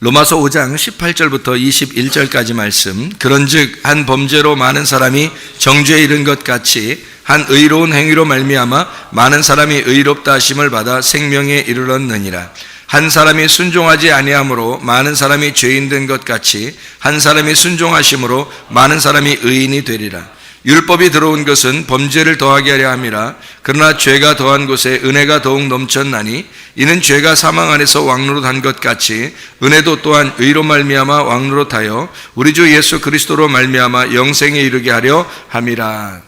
로마서 5장 18절부터 21절까지 말씀. 그런즉 한 범죄로 많은 사람이 정죄에 이른 것 같이 한 의로운 행위로 말미암아 많은 사람이 의롭다 하심을 받아 생명에 이르렀느니라. 한 사람이 순종하지 아니함으로 많은 사람이 죄인 된 것 같이 한 사람이 순종하심으로 많은 사람이 의인이 되리라. 율법이 들어온 것은 범죄를 더하게 하려 함이라. 그러나 죄가 더한 곳에 은혜가 더욱 넘쳤나니 이는 죄가 사망 안에서 왕노릇한 것 같이 은혜도 또한 의로 말미암아 왕노릇하여 우리 주 예수 그리스도로 말미암아 영생에 이르게 하려 함이라.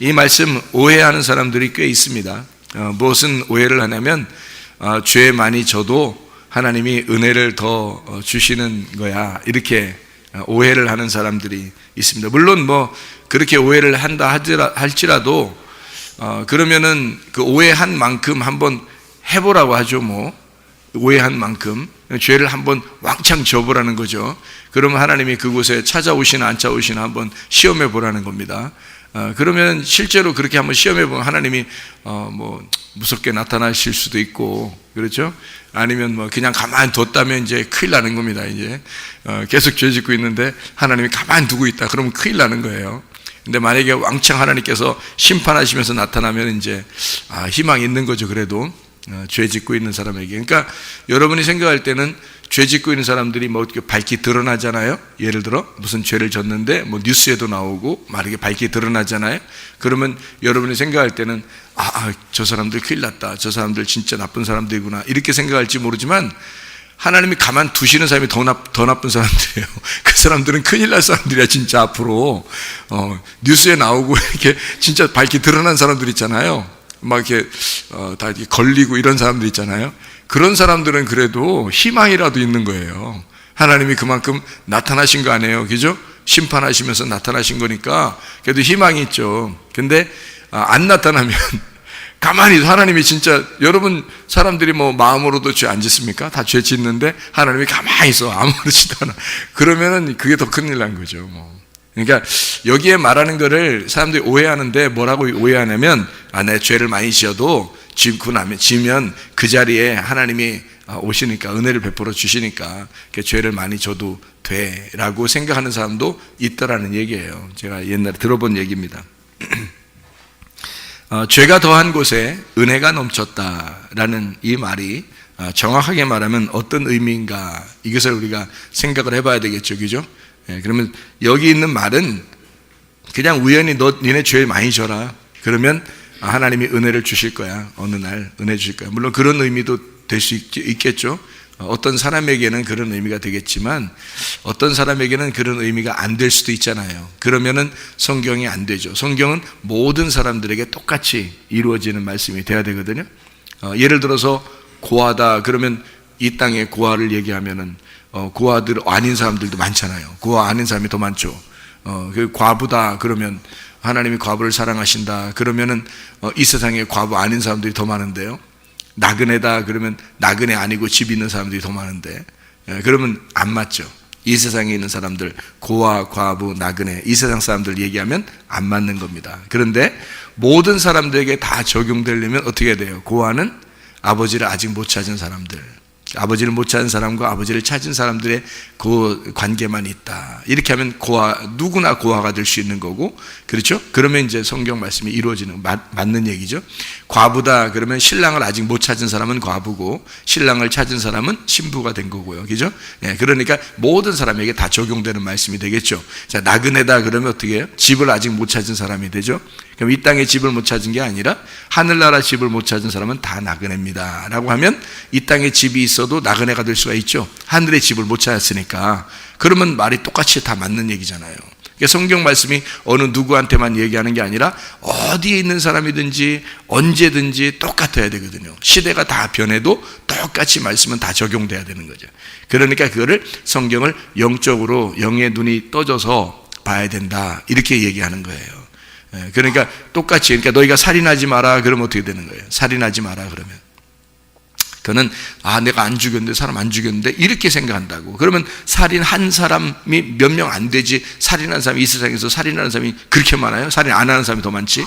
이 말씀 오해하는 사람들이 꽤 있습니다. 무엇은 오해를 하냐면 죄 많이 져도 하나님이 은혜를 더 주시는 거야, 이렇게 오해를 하는 사람들이 있습니다. 물론 그렇게 오해를 한다 할지라도 그러면은 그 오해한 만큼 한번 해보라고 하죠. 오해한 만큼 죄를 한번 왕창 져보라는 거죠. 그러면 하나님이 그곳에 찾아오시나 안 찾아오시나 한번 시험해 보라는 겁니다. 그러면 실제로 그렇게 한번 시험해 보면 하나님이 무섭게 나타나실 수도 있고, 그렇죠? 아니면 그냥 가만히 뒀다면 이제 큰일 나는 겁니다. 이제 계속 죄 짓고 있는데 하나님이 가만히 두고 있다 그러면 큰일 나는 거예요. 근데 만약에 왕창 하나님께서 심판하시면서 나타나면 이제 희망이 있는 거죠. 그래도 죄 짓고 있는 사람에게. 그러니까 여러분이 생각할 때는 죄 짓고 있는 사람들이 이렇게 밝게 드러나잖아요. 예를 들어 무슨 죄를 졌는데 뉴스에도 나오고 이렇게 밝게 드러나잖아요. 그러면 여러분이 생각할 때는 저 사람들 큰일 났다, 저 사람들 진짜 나쁜 사람들이구나, 이렇게 생각할지 모르지만 하나님이 가만 두시는 사람이 더 나쁜 사람들이에요. 그 사람들은 큰일 날 사람들이야. 진짜 앞으로 뉴스에 나오고 이렇게 진짜 밝게 드러난 사람들 있잖아요. 이렇게 다 이렇게 걸리고 이런 사람들 있잖아요. 그런 사람들은 그래도 희망이라도 있는 거예요. 하나님이 그만큼 나타나신 거 아니에요, 그죠? 심판하시면서 나타나신 거니까 그래도 희망이 있죠. 근데 안 나타나면 가만히 하나님이 진짜, 여러분 사람들이 마음으로도 죄 안 짓습니까? 다 죄 짓는데 하나님이 가만히 있어, 아무렇지도 않아. 그러면은 그게 더 큰일 난 거죠. 그러니까 여기에 말하는 거를 사람들이 오해하는데, 뭐라고 오해하냐면 내 죄를 많이 지어도 지면 그 자리에 하나님이 오시니까, 은혜를 베풀어 주시니까 죄를 많이 져도 돼 라고 생각하는 사람도 있더라는 얘기예요. 제가 옛날에 들어본 얘기입니다. 죄가 더한 곳에 은혜가 넘쳤다라는 이 말이 정확하게 말하면 어떤 의미인가, 이것을 우리가 생각을 해봐야 되겠죠, 그죠? 그러면 여기 있는 말은 그냥 우연히 니네 죄 많이 져라, 그러면 하나님이 은혜를 주실 거야, 어느 날 은혜 주실 거야. 물론 그런 의미도 될 수 있겠죠. 어떤 사람에게는 그런 의미가 되겠지만 어떤 사람에게는 그런 의미가 안 될 수도 있잖아요. 그러면은 성경이 안 되죠. 성경은 모든 사람들에게 똑같이 이루어지는 말씀이 돼야 되거든요. 예를 들어서 고아다 그러면 이 땅에 고아를 얘기하면은 고아들 아닌 사람들도 많잖아요. 고아 아닌 사람이 더 많죠. 그 과부다 그러면 하나님이 과부를 사랑하신다 그러면은 이 세상에 과부 아닌 사람들이 더 많은데요. 나그네다 그러면 나그네 아니고 집 있는 사람들이 더 많은데, 그러면 안 맞죠. 이 세상에 있는 사람들, 고아, 과부, 나그네, 이 세상 사람들 얘기하면 안 맞는 겁니다. 그런데 모든 사람들에게 다 적용되려면 어떻게 해야 돼요? 고아는 아버지를 아직 못 찾은 사람들, 아버지를 못 찾은 사람과 아버지를 찾은 사람들의 그 관계만 있다. 이렇게 하면 누구나 고아가 될 수 있는 거고, 그렇죠? 그러면 이제 성경 말씀이 이루어지는, 맞는 얘기죠. 과부다 그러면 신랑을 아직 못 찾은 사람은 과부고 신랑을 찾은 사람은 신부가 된 거고요, 그죠? 그러니까 모든 사람에게 다 적용되는 말씀이 되겠죠. 자, 나그네다 그러면 어떻게 해요? 집을 아직 못 찾은 사람이 되죠. 그럼 이 땅에 집을 못 찾은 게 아니라 하늘나라 집을 못 찾은 사람은 다 나그네입니다 라고 하면 이 땅에 집이 있어도 나그네가 될 수가 있죠. 하늘의 집을 못 찾았으니까. 그러면 말이 똑같이 다 맞는 얘기잖아요. 그러니까 성경 말씀이 어느 누구한테만 얘기하는 게 아니라 어디에 있는 사람이든지 언제든지 똑같아야 되거든요. 시대가 다 변해도 똑같이 말씀은 다 적용돼야 되는 거죠. 그러니까 그거를 성경을 영적으로 영의 눈이 떠져서 봐야 된다 이렇게 얘기하는 거예요. 그러니까 똑같이, 그러니까 너희가 살인하지 마라 그러면 어떻게 되는 거예요? 살인하지 마라 그러면 그는 내가 안 죽였는데, 사람 안 죽였는데 이렇게 생각한다고. 그러면 살인한 사람이 몇 명 안 되지, 살인한 사람이 이 세상에서 살인하는 사람이 그렇게 많아요? 살인 안 하는 사람이 더 많지,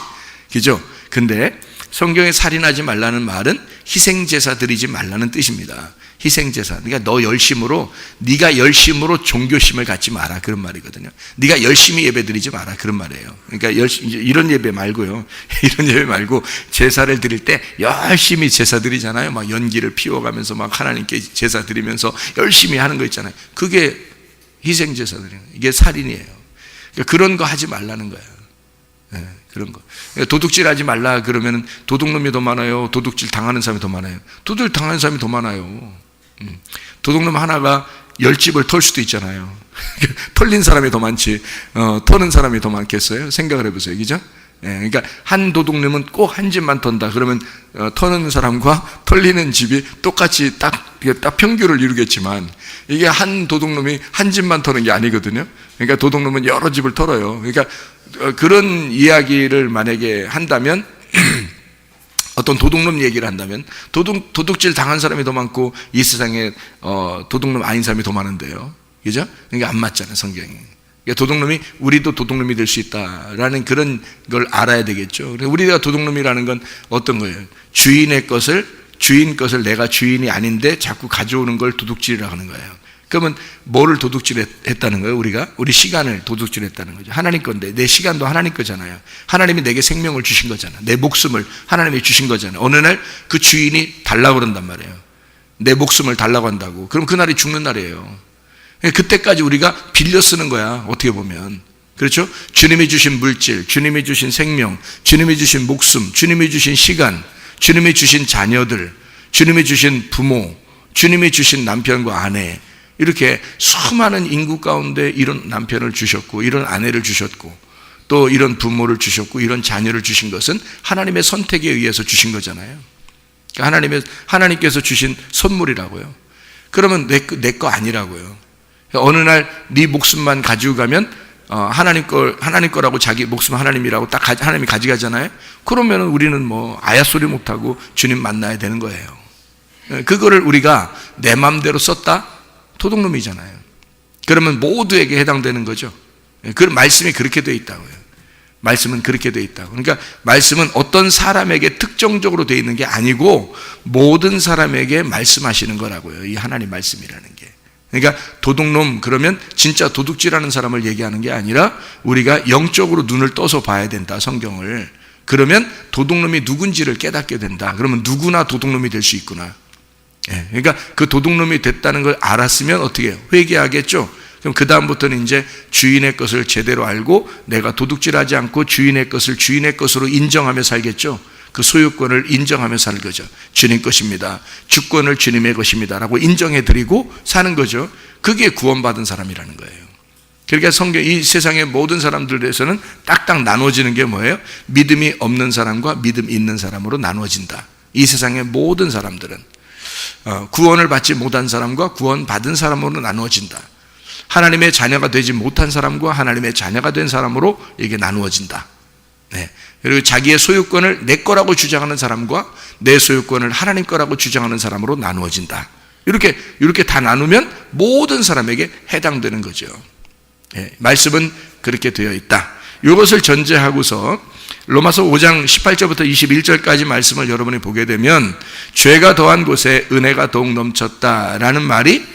그죠? 근데 성경에 살인하지 말라는 말은 희생제사 드리지 말라는 뜻입니다. 희생제사. 그러니까 네가 열심으로 종교심을 갖지 마라, 그런 말이거든요. 네가 열심히 예배 드리지 마라, 그런 말이에요. 그러니까 이런 예배 말고요. 이런 예배 말고 제사를 드릴 때 열심히 제사 드리잖아요. 막 연기를 피워가면서 막 하나님께 제사 드리면서 열심히 하는 거 있잖아요. 그게 희생제사 드리는 거예요. 이게 살인이에요. 그러니까 그런 거 하지 말라는 거예요. 네, 그런 거. 도둑질 하지 말라 그러면 도둑놈이 더 많아요? 도둑질 당하는 사람이 더 많아요? 도둑질 당하는 사람이 더 많아요. 도둑놈 하나가 10집을 털 수도 있잖아요. 털린 사람이 더 많지, 터는 사람이 더 많겠어요? 생각을 해보세요. 그죠? 예, 그러니까 한 도둑놈은 꼭 한 집만 턴다. 그러면 터는 사람과 털리는 집이 똑같이 딱 평균을 이루겠지만, 이게 한 도둑놈이 한 집만 터는 게 아니거든요. 그러니까 도둑놈은 여러 집을 털어요. 그러니까 그런 이야기를 만약에 한다면 어떤 도둑놈 얘기를 한다면 도둑질 당한 사람이 더 많고 이 세상에 도둑놈 아닌 사람이 더 많은데요. 그죠? 그러니까 안 맞잖아요, 성경이. 그러니까 도둑놈이, 우리도 도둑놈이 될 수 있다라는 그런 걸 알아야 되겠죠. 우리가 도둑놈이라는 건 어떤 거예요? 주인 것을 내가 주인이 아닌데 자꾸 가져오는 걸 도둑질이라고 하는 거예요. 그러면 뭐를 도둑질했다는 거예요? 우리 시간을 도둑질했다는 거죠. 하나님 건데, 내 시간도 하나님 거잖아요. 하나님이 내게 생명을 주신 거잖아요. 내 목숨을 하나님이 주신 거잖아요. 어느 날 그 주인이 달라고 그런단 말이에요. 내 목숨을 달라고 한다고. 그럼 그날이 죽는 날이에요. 그때까지 우리가 빌려 쓰는 거야, 어떻게 보면. 그렇죠? 주님이 주신 물질, 주님이 주신 생명, 주님이 주신 목숨, 주님이 주신 시간, 주님이 주신 자녀들, 주님이 주신 부모, 주님이 주신 남편과 아내, 이렇게 수많은 인구 가운데 이런 남편을 주셨고, 이런 아내를 주셨고, 또 이런 부모를 주셨고, 이런 자녀를 주신 것은 하나님의 선택에 의해서 주신 거잖아요. 그러니까 하나님께서 주신 선물이라고요. 그러면 내 거 아니라고요. 어느 날 네 목숨만 가지고 가면 하나님 거라고, 자기 목숨 하나님이라고 딱 하나님이 가져가잖아요. 그러면 우리는 뭐 아야 소리 못하고 주님 만나야 되는 거예요. 그거를 우리가 내 마음대로 썼다? 도둑놈이잖아요. 그러면 모두에게 해당되는 거죠. 그 말씀이 그렇게 되어 있다고요. 말씀은 그렇게 되어 있다고. 그러니까 말씀은 어떤 사람에게 특정적으로 되어 있는 게 아니고 모든 사람에게 말씀하시는 거라고요. 이 하나님 말씀이라는 게. 그러니까 도둑놈 그러면 진짜 도둑질하는 사람을 얘기하는 게 아니라 우리가 영적으로 눈을 떠서 봐야 된다, 성경을. 그러면 도둑놈이 누군지를 깨닫게 된다. 그러면 누구나 도둑놈이 될 수 있구나. 그러니까 그 도둑놈이 됐다는 걸 알았으면 어떻게 해요? 회개하겠죠. 그럼 그 다음부터는 이제 주인의 것을 제대로 알고 내가 도둑질하지 않고 주인의 것을 주인의 것으로 인정하며 살겠죠. 그 소유권을 인정하며 살 거죠. 주님 것입니다. 주권을 주님의 것입니다 라고 인정해드리고 사는 거죠. 그게 구원받은 사람이라는 거예요. 그러니까 성경, 이 세상의 모든 사람들에서는 딱딱 나눠지는 게 뭐예요? 믿음이 없는 사람과 믿음 있는 사람으로 나눠진다. 이 세상의 모든 사람들은 구원을 받지 못한 사람과 구원받은 사람으로 나누어진다. 하나님의 자녀가 되지 못한 사람과 하나님의 자녀가 된 사람으로 이게 나누어진다. 네. 그리고 자기의 소유권을 내 거라고 주장하는 사람과 내 소유권을 하나님 거라고 주장하는 사람으로 나누어진다. 이렇게 다 나누면 모든 사람에게 해당되는 거죠. 네. 말씀은 그렇게 되어 있다. 이것을 전제하고서 로마서 5장 18절부터 21절까지 말씀을 여러분이 보게 되면 죄가 더한 곳에 은혜가 더욱 넘쳤다라는 말이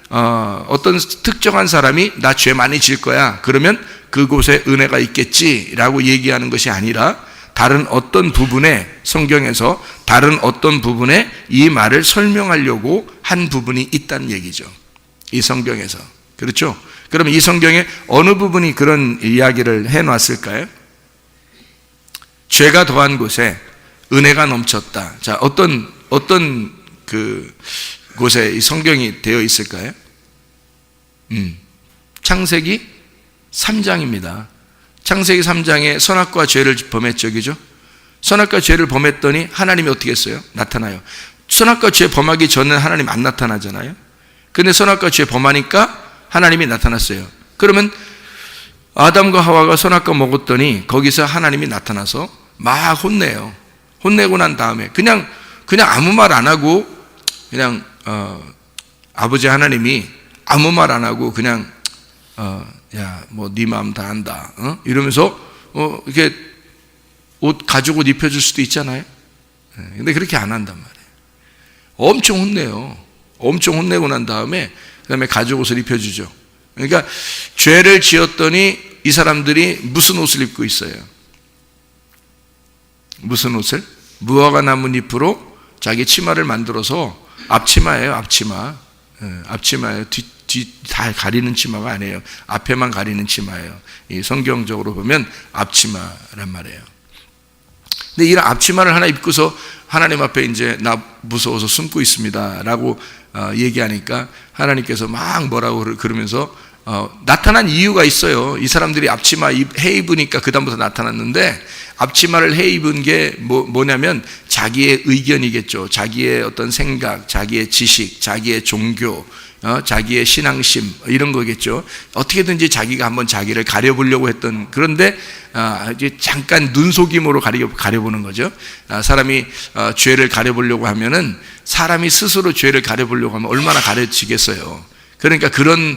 어떤 특정한 사람이 나 죄 많이 질 거야 그러면 그곳에 은혜가 있겠지라고 얘기하는 것이 아니라 다른 어떤 부분에, 성경에서 다른 어떤 부분에 이 말을 설명하려고 한 부분이 있다는 얘기죠. 이 성경에서. 그렇죠? 그러면 이 성경에 어느 부분이 그런 이야기를 해놨을까요? 죄가 더한 곳에 은혜가 넘쳤다. 자, 어떤 그 곳에 이 성경이 되어 있을까요? 창세기 3장입니다. 창세기 3장에 선악과 죄를 범했죠, 그죠? 선악과 죄를 범했더니 하나님이 어떻게 했어요? 나타나요. 선악과 죄 범하기 전에 하나님 안 나타나잖아요. 근데 선악과 죄 범하니까 하나님이 나타났어요. 그러면 아담과 하와가 선악과 먹었더니 거기서 하나님이 나타나서 막 혼내요. 혼내고 난 다음에 그냥 아무 말 안 하고 그냥 아버지 하나님이 아무 말 안 하고 그냥 야, 뭐 네 마음 다 안다. 이러면서 이렇게 옷 가죽 옷 입혀줄 수도 있잖아요. 근데 그렇게 안 한단 말이에요. 엄청 혼내요. 엄청 혼내고 난 다음에 그다음에 가죽 옷을 입혀주죠. 그러니까 죄를 지었더니 이 사람들이 무슨 옷을 입고 있어요? 무슨 옷을? 무화과 나뭇잎으로 자기 치마를 만들어서, 앞치마예요. 앞치마. 앞치마예요. 뒤 다 가리는 치마가 아니에요. 앞에만 가리는 치마예요. 이 성경적으로 보면 앞치마란 말이에요. 근데 이런 앞치마를 하나 입고서 하나님 앞에 이제 나 무서워서 숨고 있습니다 라고 얘기하니까 하나님께서 막 뭐라고 그러면서 나타난 이유가 있어요. 이 사람들이 앞치마 해 입으니까 그 다음부터 나타났는데, 앞치마를 해 입은 게 뭐냐면 자기의 의견이겠죠. 자기의 어떤 생각, 자기의 지식, 자기의 종교, 자기의 신앙심 이런 거겠죠. 어떻게든지 자기가 한번 자기를 가려보려고 했던, 그런데 이제 잠깐 눈속임으로 가려보는 거죠. 사람이 죄를 가려보려고 하면은, 사람이 스스로 죄를 가려보려고 하면 얼마나 가려지겠어요. 그러니까 그런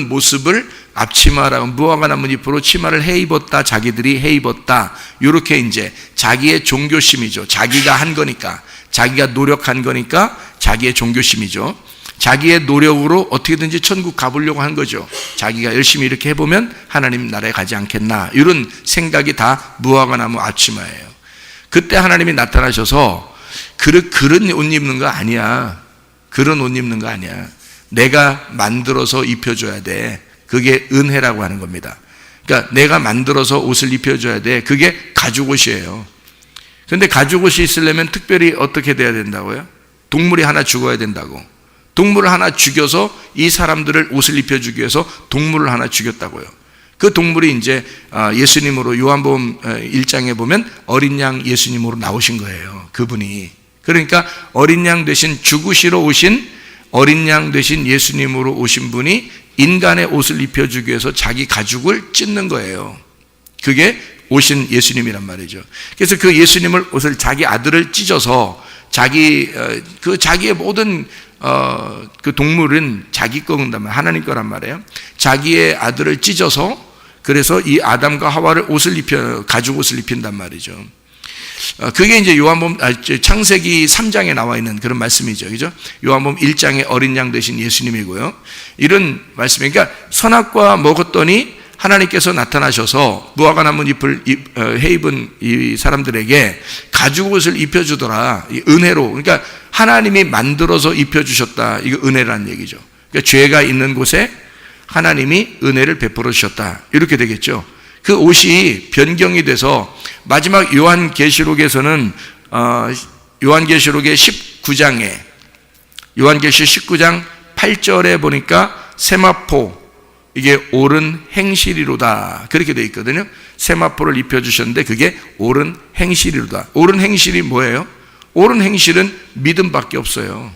모습을 앞치마라고, 무화과 나뭇잎으로 치마를 해 입었다, 자기들이 해 입었다, 이렇게 이제 자기의 종교심이죠. 자기가 한 거니까, 자기가 노력한 거니까 자기의 종교심이죠. 자기의 노력으로 어떻게든지 천국 가보려고 한 거죠. 자기가 열심히 이렇게 해보면 하나님 나라에 가지 않겠나, 이런 생각이 다 무화과 나무 앞치마예요. 그때 하나님이 나타나셔서 그런 옷 입는 거 아니야. 그런 옷 입는 거 아니야. 내가 만들어서 입혀줘야 돼. 그게 은혜라고 하는 겁니다. 그러니까 내가 만들어서 옷을 입혀줘야 돼. 그게 가죽옷이에요. 그런데 가죽옷이 있으려면 특별히 어떻게 돼야 된다고요? 동물이 하나 죽어야 된다고. 동물을 하나 죽여서 이 사람들을 옷을 입혀주기 위해서 동물을 하나 죽였다고요. 그 동물이 이제 예수님으로, 요한복음 1장에 보면 어린 양 예수님으로 나오신 거예요. 그분이. 그러니까 어린 양 대신 죽으시러 오신, 어린 양 대신 예수님으로 오신 분이 인간의 옷을 입혀주기 위해서 자기 가죽을 찢는 거예요. 그게 오신 예수님이란 말이죠. 그래서 그 예수님을, 옷을, 자기 아들을 찢어서 자기의 모든 그 동물은 자기 거란 말이에요. 하나님 거란 말이에요. 자기의 아들을 찢어서, 그래서 이 아담과 하와를 가죽 옷을 입힌단 말이죠. 그게 이제 창세기 3장에 나와 있는 그런 말씀이죠. 그죠? 요한복음 1장에 어린 양 되신 예수님이고요. 이런 말씀이, 그러니까 선악과 먹었더니 하나님께서 나타나셔서 무화과 나뭇잎을 해 입은 이 사람들에게 가죽옷을 입혀주더라. 은혜로. 그러니까 하나님이 만들어서 입혀주셨다. 이거 은혜라는 얘기죠. 그러니까 죄가 있는 곳에 하나님이 은혜를 베풀어 주셨다. 이렇게 되겠죠. 그 옷이 변경이 돼서 마지막 요한계시록에서는 요한계시록의 19장에, 요한계시록 19장 8절에 보니까 세마포, 이게 옳은 행실이로다, 그렇게 되어 있거든요. 세마포를 입혀주셨는데 그게 옳은 행실이로다. 옳은 행실이 뭐예요? 옳은 행실은 믿음밖에 없어요.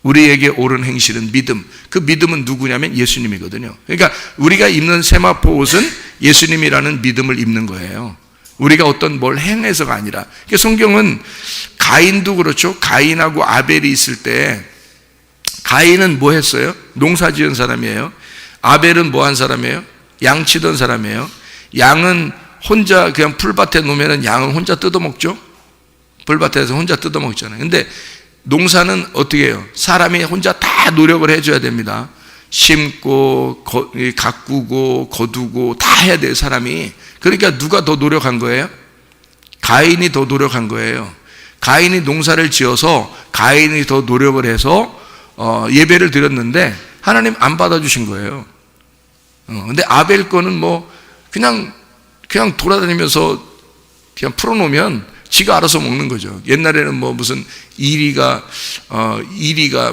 우리에게 옳은 행실은 믿음. 그 믿음은 누구냐면 예수님이거든요. 그러니까 우리가 입는 세마포 옷은 예수님이라는 믿음을 입는 거예요. 우리가 어떤 뭘 행해서가 아니라. 그러니까 성경은 가인도 그렇죠. 가인하고 아벨이 있을 때 가인은 뭐 했어요? 농사 지은 사람이에요. 아벨은 뭐 한 사람이에요? 양 치던 사람이에요. 양은 혼자 그냥 풀밭에 놓으면 양은 혼자 뜯어먹죠. 풀밭에서 혼자 뜯어먹잖아요. 근데 농사는 어떻게 해요? 사람이 혼자 다 노력을 해줘야 됩니다. 심고 가꾸고 거두고 다 해야 돼요, 사람이. 그러니까 누가 더 노력한 거예요? 가인이 더 노력한 거예요. 가인이 농사를 지어서 가인이 더 노력을 해서 예배를 드렸는데 하나님 안 받아주신 거예요. 근데 아벨 거는 뭐 그냥 돌아다니면서 그냥 풀어놓으면 지가 알아서 먹는 거죠. 옛날에는 뭐 무슨 이리가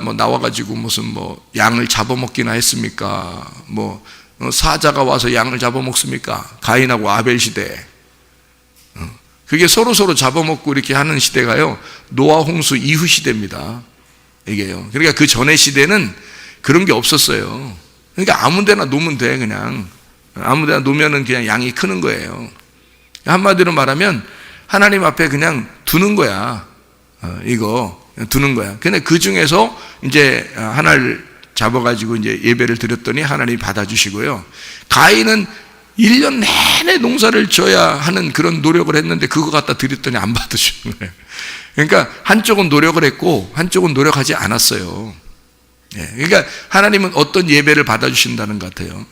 뭐 나와가지고 무슨 뭐 양을 잡아먹기나 했습니까? 뭐 사자가 와서 양을 잡아먹습니까? 가인하고 아벨 시대. 그게 서로 잡아먹고 이렇게 하는 시대가요, 노아 홍수 이후 시대입니다. 이게요. 그러니까 그 전의 시대는 그런 게 없었어요. 그러니까 아무데나 놓으면 돼. 그냥 아무데나 놓으면은 그냥 양이 크는 거예요. 한마디로 말하면 하나님 앞에 그냥 두는 거야. 이거 두는 거야. 근데 그 중에서 이제 하나를 잡아가지고 이제 예배를 드렸더니 하나님이 받아주시고요. 가인은 1년 내내 농사를 져야 하는 그런 노력을 했는데 그거 갖다 드렸더니 안 받으시는 거예요. 그러니까 한쪽은 노력을 했고 한쪽은 노력하지 않았어요. 그러니까 하나님은 어떤 예배를 받아주신다는 것 같아요.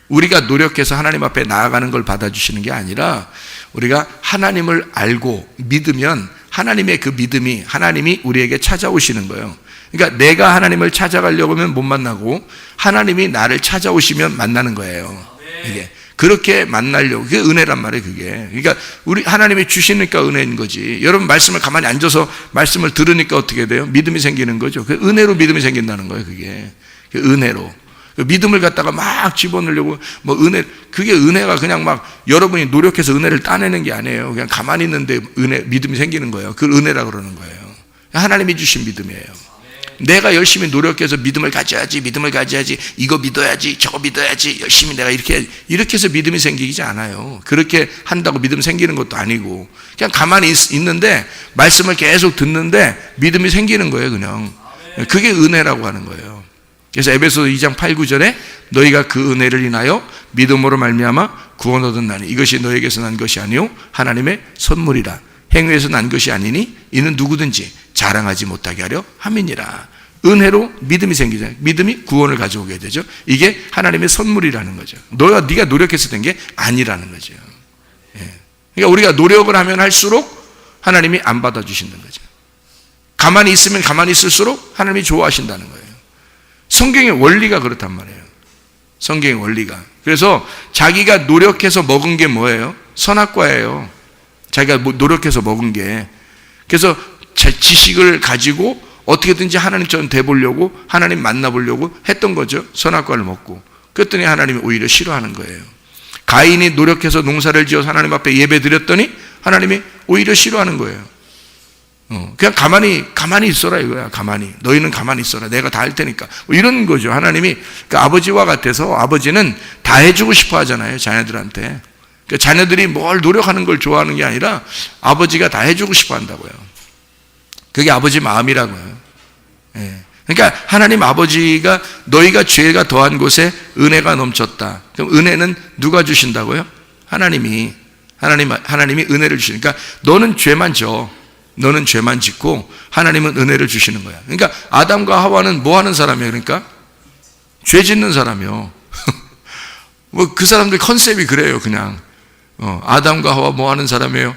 우리가 노력해서 하나님 앞에 나아가는 걸 받아주시는 게 아니라 우리가 하나님을 알고 믿으면 하나님의 그 믿음이 하나님이 우리에게 찾아오시는 거예요. 그러니까 내가 하나님을 찾아가려고 하면 못 만나고 하나님이 나를 찾아오시면 만나는 거예요. 이게 그렇게 만나려고, 그게 은혜란 말이에요. 그게 그러니까 우리 하나님이 주시니까 은혜인 거지. 여러분 말씀을 가만히 앉아서 말씀을 들으니까 어떻게 돼요? 믿음이 생기는 거죠. 그 은혜로 믿음이 생긴다는 거예요. 그게 은혜로 믿음을 갖다가 막 집어넣으려고 뭐 은혜, 그게 은혜가 그냥 막 여러분이 노력해서 은혜를 따내는 게 아니에요. 그냥 가만히 있는데 믿음이 생기는 거예요. 그걸 은혜라 그러는 거예요. 하나님이 주신 믿음이에요. 내가 열심히 노력해서 믿음을 가져야지, 이거 믿어야지, 저거 믿어야지, 열심히 내가 이렇게 해서 믿음이 생기지 않아요. 그렇게 한다고 믿음 생기는 것도 아니고 그냥 가만히 있는데 말씀을 계속 듣는데 믿음이 생기는 거예요. 그냥 그게 은혜라고 하는 거예요. 그래서 에베소서 2장 8, 9절에 너희가 그 은혜를 인하여 믿음으로 말미암아 구원 얻었나니 이것이 너에게서 난 것이 아니요 하나님의 선물이라. 행위에서 난 것이 아니니 이는 누구든지 자랑하지 못하게 하려 함이니라. 은혜로 믿음이 생기잖아요. 믿음이 구원을 가져오게 되죠. 이게 하나님의 선물이라는 거죠. 네가 노력해서 된 게 아니라는 거죠. 그러니까 우리가 노력을 하면 할수록 하나님이 안 받아주시는 거죠. 가만히 있으면 가만히 있을수록 하나님이 좋아하신다는 거예요. 성경의 원리가 그렇단 말이에요. 성경의 원리가. 그래서 자기가 노력해서 먹은 게 뭐예요? 선악과예요. 자기가 노력해서 먹은 게. 그래서 지식을 가지고 어떻게든지 하나님처럼 돼보려고, 하나님 만나보려고 했던 거죠. 선악과를 먹고. 그랬더니 하나님이 오히려 싫어하는 거예요. 가인이 노력해서 농사를 지어서 하나님 앞에 예배 드렸더니 하나님이 오히려 싫어하는 거예요. 그냥 가만히 있어라 이거야. 가만히. 너희는 가만히 있어라. 내가 다 할 테니까. 뭐 이런 거죠. 하나님이 그러니까 아버지와 같아서 아버지는 다 해주고 싶어 하잖아요. 자녀들한테. 그러니까 자녀들이 뭘 노력하는 걸 좋아하는 게 아니라 아버지가 다 해주고 싶어 한다고요. 그게 아버지 마음이라고요. 그러니까 하나님 아버지가 너희가 죄가 더한 곳에 은혜가 넘쳤다. 그럼 은혜는 누가 주신다고요? 하나님이 은혜를 주시니까 너는 죄만 져. 너는 죄만 짓고 하나님은 은혜를 주시는 거야. 그러니까 아담과 하와는 뭐 하는 사람이에요? 그러니까 죄 짓는 사람이요. 뭐 그 사람들 컨셉이 그래요. 그냥 아담과 하와 뭐 하는 사람이에요?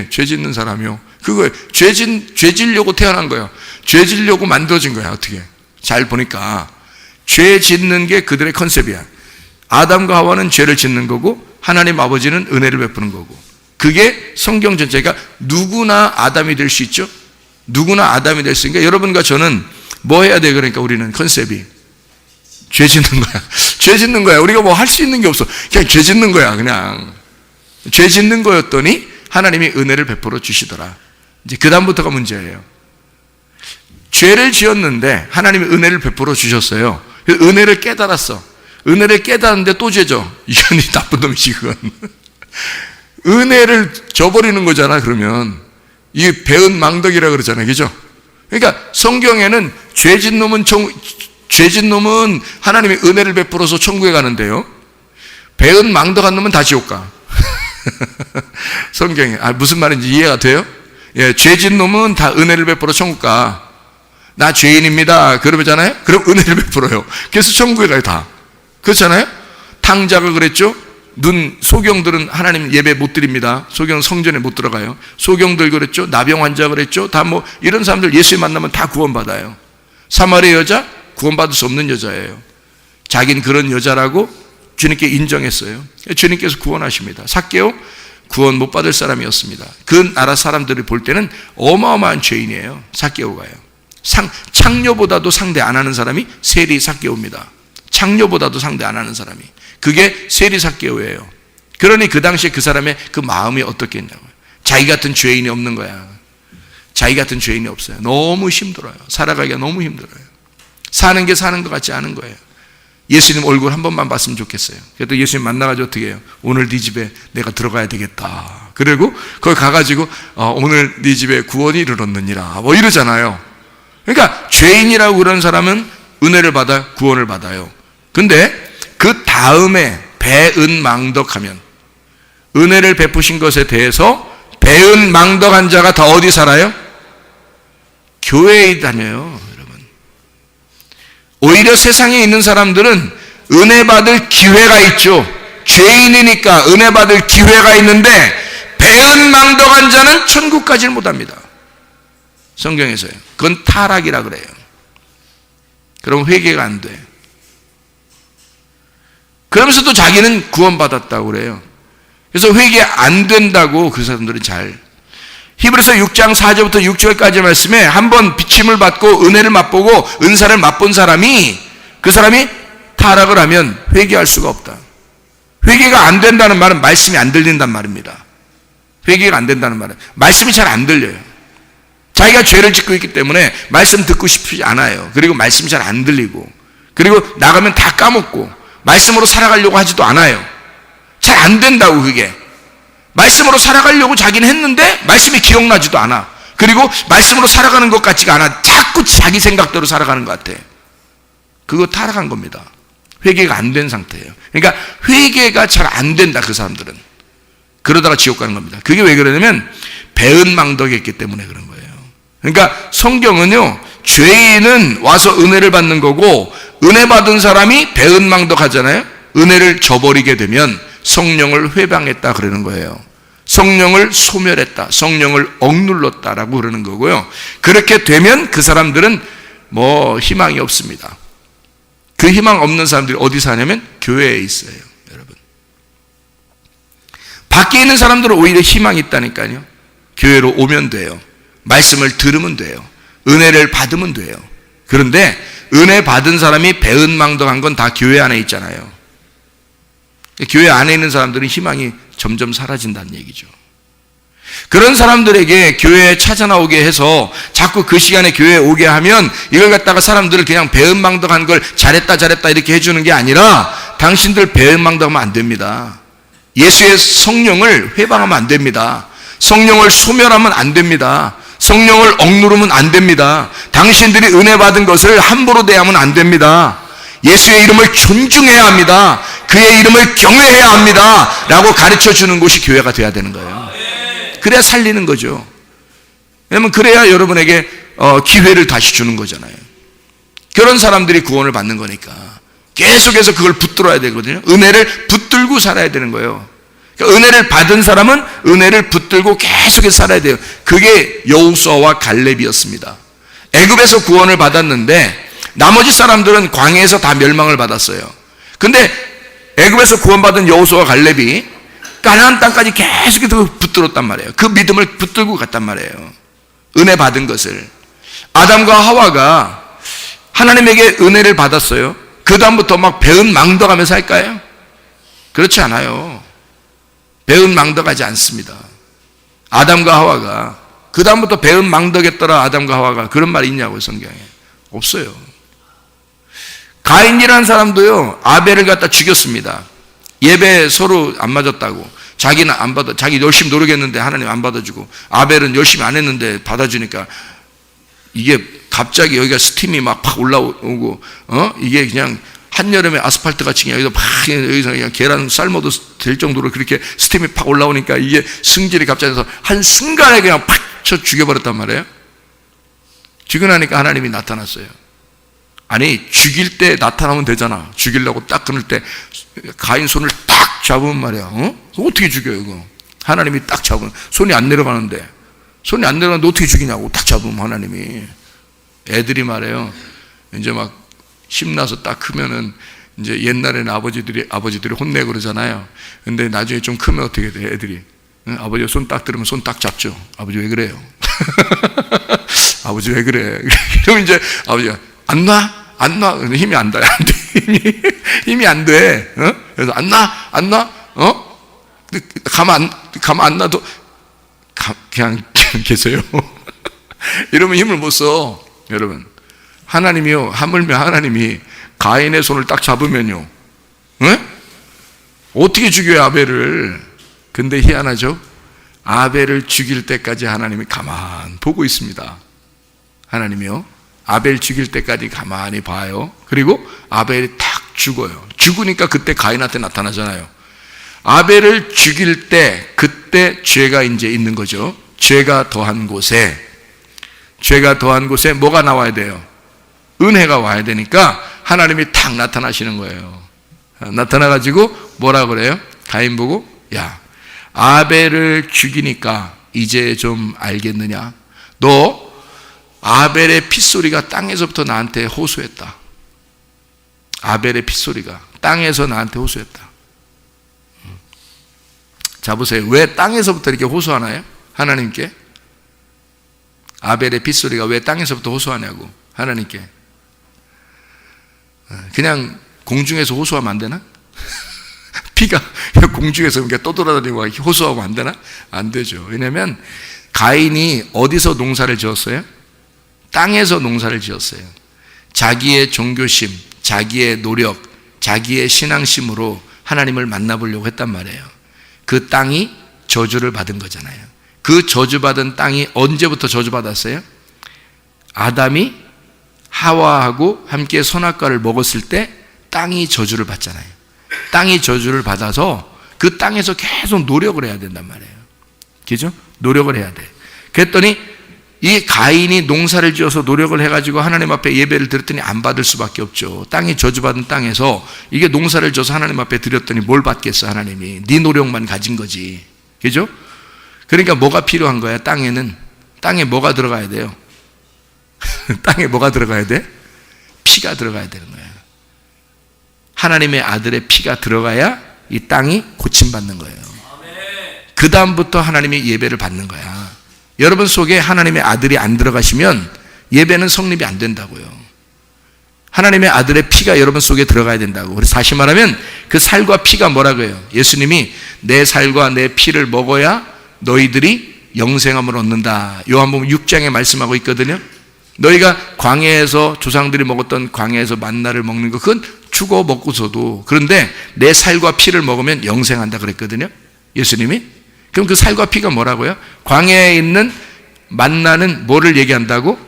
죄 짓는 사람이요. 그거 죄 짓려고 태어난 거예요. 죄 짓려고 만들어진 거야. 어떻게 잘 보니까 죄 짓는 게 그들의 컨셉이야. 아담과 하와는 죄를 짓는 거고 하나님 아버지는 은혜를 베푸는 거고. 그게 성경 전체가 누구나 아담이 될 수 있죠. 누구나 아담이 될 수 있으니까 여러분과 저는 뭐 해야 돼? 그러니까 우리는 컨셉이 죄 짓는 거야. 죄 짓는 거야. 우리가 뭐 할 수 있는 게 없어. 그냥 죄 짓는 거야. 그냥 죄 짓는 거였더니 하나님이 은혜를 베풀어 주시더라. 이제 그 다음부터가 문제예요. 죄를 지었는데 하나님이 은혜를 베풀어 주셨어요. 은혜를 깨달았어. 은혜를 깨달았는데 또 죄죠. 이건 나쁜 놈이지 그건. 은혜를 저버리는 거잖아. 그러면 이게 배은 망덕이라 그러잖아요. 그죠? 그러니까 성경에는 죄진 놈은 하나님이 은혜를 베풀어서 천국에 가는데요, 배은 망덕한 놈은 다 지옥 가. 성경에 무슨 말인지 이해가 돼요? 죄진 놈은 다 은혜를 베풀어 천국 가. 나 죄인입니다 그러잖아요. 그럼 은혜를 베풀어요. 그래서 천국에 가요. 다 그렇잖아요. 탕자가 그랬죠. 소경들은 하나님 예배 못 드립니다. 소경 성전에 못 들어가요. 소경들 그랬죠. 나병 환자 그랬죠. 다 뭐 이런 사람들 예수 만나면 다 구원받아요. 사마리아 여자 구원받을 수 없는 여자예요. 자기는 그런 여자라고 주님께 인정했어요. 주님께서 구원하십니다. 삭개오 구원 못 받을 사람이었습니다. 그 나라 사람들이 볼 때는 어마어마한 죄인이에요. 삭개오가요. 창녀보다도 상대 안 하는 사람이 세리 삭개오입니다. 창녀보다도 상대 안 하는 사람이. 그게 세리 삭개오예요. 그러니 그 당시에 그 사람의 그 마음이 어떻겠냐고요. 자기 같은 죄인이 없는 거야. 자기 같은 죄인이 없어요. 너무 힘들어요. 살아가기가 너무 힘들어요. 사는 게 사는 것 같지 않은 거예요. 예수님 얼굴 한 번만 봤으면 좋겠어요. 그래도 예수님 만나가지고 어떻게 해요? 오늘 네 집에 내가 들어가야 되겠다. 그리고 거기 가가지고 오늘 네 집에 구원이 이르렀느니라 뭐 이러잖아요. 그러니까 죄인이라고 그런 사람은 은혜를 받아 구원을 받아요. 근데 그 다음에 배은망덕하면, 은혜를 베푸신 것에 대해서 배은망덕한 자가 다 어디 살아요? 교회에 다녀요, 여러분. 오히려 세상에 있는 사람들은 은혜 받을 기회가 있죠. 죄인이니까 은혜 받을 기회가 있는데 배은망덕한 자는 천국 가지를 못합니다. 성경에서요. 그건 타락이라 그래요. 그럼 회개가 안 돼. 그러면서도 자기는 구원받았다고 그래요. 그래서 회개 안 된다고 그 사람들은 잘. 히브리서 6장 4절부터 6절까지 말씀에 한번 비침을 받고 은혜를 맛보고 은사를 맛본 사람이, 그 사람이 타락을 하면 회개할 수가 없다. 회개가 안 된다는 말은 말씀이 안 들린단 말입니다. 회개가 안 된다는 말은 말씀이 잘 안 들려요. 자기가 죄를 짓고 있기 때문에 말씀 듣고 싶지 않아요. 그리고 말씀이 잘 안 들리고, 그리고 나가면 다 까먹고 말씀으로 살아가려고 하지도 않아요. 잘 안 된다고. 그게 말씀으로 살아가려고 자기는 했는데 말씀이 기억나지도 않아. 그리고 말씀으로 살아가는 것 같지가 않아. 자꾸 자기 생각대로 살아가는 것 같아. 그거 타락한 겁니다. 회개가 안 된 상태예요. 그러니까 회개가 잘 안 된다, 그 사람들은. 그러다가 지옥 가는 겁니다. 그게 왜 그러냐면 배은망덕했기 때문에 그런 거예요. 그러니까 성경은요, 죄인은 와서 은혜를 받는 거고, 은혜 받은 사람이 배은망덕하잖아요. 은혜를 저버리게 되면 성령을 회방했다 그러는 거예요. 성령을 소멸했다, 성령을 억눌렀다라고 그러는 거고요. 그렇게 되면 그 사람들은 뭐 희망이 없습니다. 그 희망 없는 사람들이 어디 사냐면 교회에 있어요, 여러분. 밖에 있는 사람들은 오히려 희망이 있다니까요. 교회로 오면 돼요. 말씀을 들으면 돼요. 은혜를 받으면 돼요. 그런데 은혜 받은 사람이 배은망덕한 건 다 교회 안에 있잖아요. 교회 안에 있는 사람들은 희망이 점점 사라진다는 얘기죠. 그런 사람들에게 교회에 찾아나오게 해서 자꾸 그 시간에 교회에 오게 하면 이걸 갖다가 사람들을 그냥 배은망덕한 걸 잘했다 이렇게 해주는 게 아니라, 당신들 배은망덕하면 안 됩니다. 예수의 성령을 회방하면 안 됩니다. 성령을 소멸하면 안 됩니다. 성령을 억누르면 안 됩니다. 당신들이 은혜 받은 것을 함부로 대하면 안 됩니다. 예수의 이름을 존중해야 합니다. 그의 이름을 경외해야 합니다 라고 가르쳐 주는 곳이 교회가 돼야 되는 거예요. 그래야 살리는 거죠. 왜냐면 그래야 여러분에게 기회를 다시 주는 거잖아요. 그런 사람들이 구원을 받는 거니까 계속해서 그걸 붙들어야 되거든요. 은혜를 붙들고 살아야 되는 거예요. 그러니까 은혜를 받은 사람은 은혜를 붙들고 계속해서 살아야 돼요. 그게 여호수아와 갈렙이었습니다. 애굽에서 구원을 받았는데 나머지 사람들은 광야에서 다 멸망을 받았어요. 근데 애굽에서 구원받은 여호수아와 갈렙이 가나안 땅까지 계속해서 붙들었단 말이에요. 그 믿음을 붙들고 갔단 말이에요. 은혜 받은 것을. 아담과 하와가 하나님에게 은혜를 받았어요. 그 다음부터 막 배은망덕하면서 할까요? 그렇지 않아요. 배은망덕하지 않습니다. 아담과 하와가 그 다음부터 배은망덕했더라. 아담과 하와가 그런 말이 있냐고요, 성경에. 없어요. 가인이라는 사람도요, 아벨을 갖다 죽였습니다. 예배 서로 안 맞았다고. 자기는 안 받아, 자기 열심히 노력했는데 하나님 안 받아주고, 아벨은 열심히 안 했는데 받아주니까 이게 갑자기 여기가 스팀이 막 팍 올라오고, 이게 그냥 한여름에 아스팔트 같이 그냥 여기서 그냥 계란 삶아도 될 정도로 그렇게 스팀이 팍 올라오니까 이게 승질이 갑자기 나서 한 순간에 그냥 팍 쳐 죽여버렸단 말이에요. 죽여나니까 하나님이 나타났어요. 아니, 죽일 때 나타나면 되잖아. 죽이려고 딱 끊을 때 가인 손을 딱 잡으면 말이야. 어떻게 죽여요, 이거? 하나님이 딱 잡으면 손이 안 내려가는데, 손이 안 내려가는데 어떻게 죽이냐고. 딱 잡으면 하나님이. 애들이 말해요. 이제 막 힘나서 딱 크면은 이제 옛날에는 아버지들이 혼내고 그러잖아요. 근데 나중에 좀 크면 어떻게 돼, 애들이? 아버지가 손 딱 들으면 손 딱 잡죠. 아버지 왜 그래요? 아버지 왜 그래? 그러면 이제 아버지가 안 놔? 안 놔? 힘이 안 돼. 안 돼. 힘이 안 돼. 그래서 안 놔? 안 놔? 가만 안 놔도 그냥 계세요. 이러면 힘을 못 써. 여러분, 하나님이요, 하물며 하나님이 가인의 손을 딱 잡으면요, 어떻게 죽여요, 아벨을? 근데 희한하죠? 아벨을 죽일 때까지 하나님이 가만 보고 있습니다. 하나님이요, 아벨 죽일 때까지 가만히 봐요. 그리고 아벨이 탁 죽어요. 죽으니까 그때 가인한테 나타나잖아요. 아벨을 죽일 때 그때 죄가 이제 있는 거죠. 죄가 더한 곳에 뭐가 나와야 돼요? 은혜가 와야 되니까 하나님이 탁 나타나시는 거예요. 나타나가지고 뭐라 그래요? 가인 보고, 야, 아벨을 죽이니까 이제 좀 알겠느냐? 너 아벨의 핏소리가 땅에서부터 나한테 호소했다. 아벨의 핏소리가 땅에서 나한테 호소했다. 자, 보세요. 왜 땅에서부터 이렇게 호소하나요? 하나님께? 아벨의 핏소리가 왜 땅에서부터 호소하냐고, 하나님께. 그냥 공중에서 호소하면 안 되나? 피가 공중에서 이렇게 떠돌아다니고 호소하면 안 되나? 안 되죠. 왜냐하면 가인이 어디서 농사를 지었어요? 땅에서 농사를 지었어요. 자기의 종교심, 자기의 노력, 자기의 신앙심으로 하나님을 만나보려고 했단 말이에요. 그 땅이 저주를 받은 거잖아요. 그 저주받은 땅이 언제부터 저주받았어요? 아담이 하와하고 함께 선악과를 먹었을 때 땅이 저주를 받잖아요. 땅이 저주를 받아서 그 땅에서 계속 노력을 해야 된단 말이에요. 그죠? 노력을 해야 돼. 그랬더니 이 가인이 농사를 지어서 노력을 해가지고 하나님 앞에 예배를 드렸더니 안 받을 수밖에 없죠. 땅이 저주받은 땅에서 이게 농사를 지어서 하나님 앞에 드렸더니 뭘 받겠어, 하나님이. 네 노력만 가진 거지. 그죠? 그러니까 뭐가 필요한 거야, 땅에는? 땅에 뭐가 들어가야 돼요? 땅에 뭐가 들어가야 돼? 피가 들어가야 되는 거야. 하나님의 아들의 피가 들어가야 이 땅이 고침받는 거예요. 그 다음부터 하나님의 예배를 받는 거야. 여러분 속에 하나님의 아들이 안 들어가시면 예배는 성립이 안 된다고요. 하나님의 아들의 피가 여러분 속에 들어가야 된다고. 그래서 다시 말하면 그 살과 피가 뭐라고 해요? 예수님이 내 살과 내 피를 먹어야 너희들이 영생함을 얻는다. 요한복음 6장에 말씀하고 있거든요. 너희가 광야에서 조상들이 먹었던 광야에서 만나를 먹는 거, 그건 죽어 먹고서도, 그런데 내 살과 피를 먹으면 영생한다 그랬거든요, 예수님이. 그럼 그 살과 피가 뭐라고요? 광야에 있는 만나는 뭐를 얘기한다고?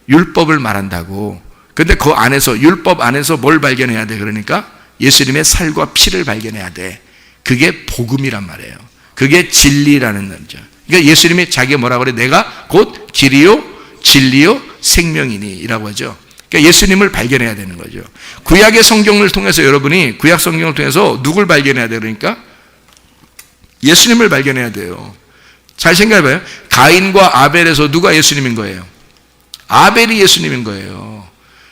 율법을 말한다고. 근데 그 안에서, 율법 안에서 뭘 발견해야 돼? 그러니까 예수님의 살과 피를 발견해야 돼. 그게 복음이란 말이에요. 그게 진리라는 거죠. 그러니까 예수님이 자기가 뭐라고 그래? 내가 곧 길이요 진리요 생명이니 라고 하죠. 그러니까 예수님을 발견해야 되는 거죠. 구약의 성경을 통해서 여러분이, 구약 성경을 통해서 누굴 발견해야 돼? 그러니까 예수님을 발견해야 돼요. 잘 생각해봐요. 가인과 아벨에서 누가 예수님인 거예요? 아벨이 예수님인 거예요.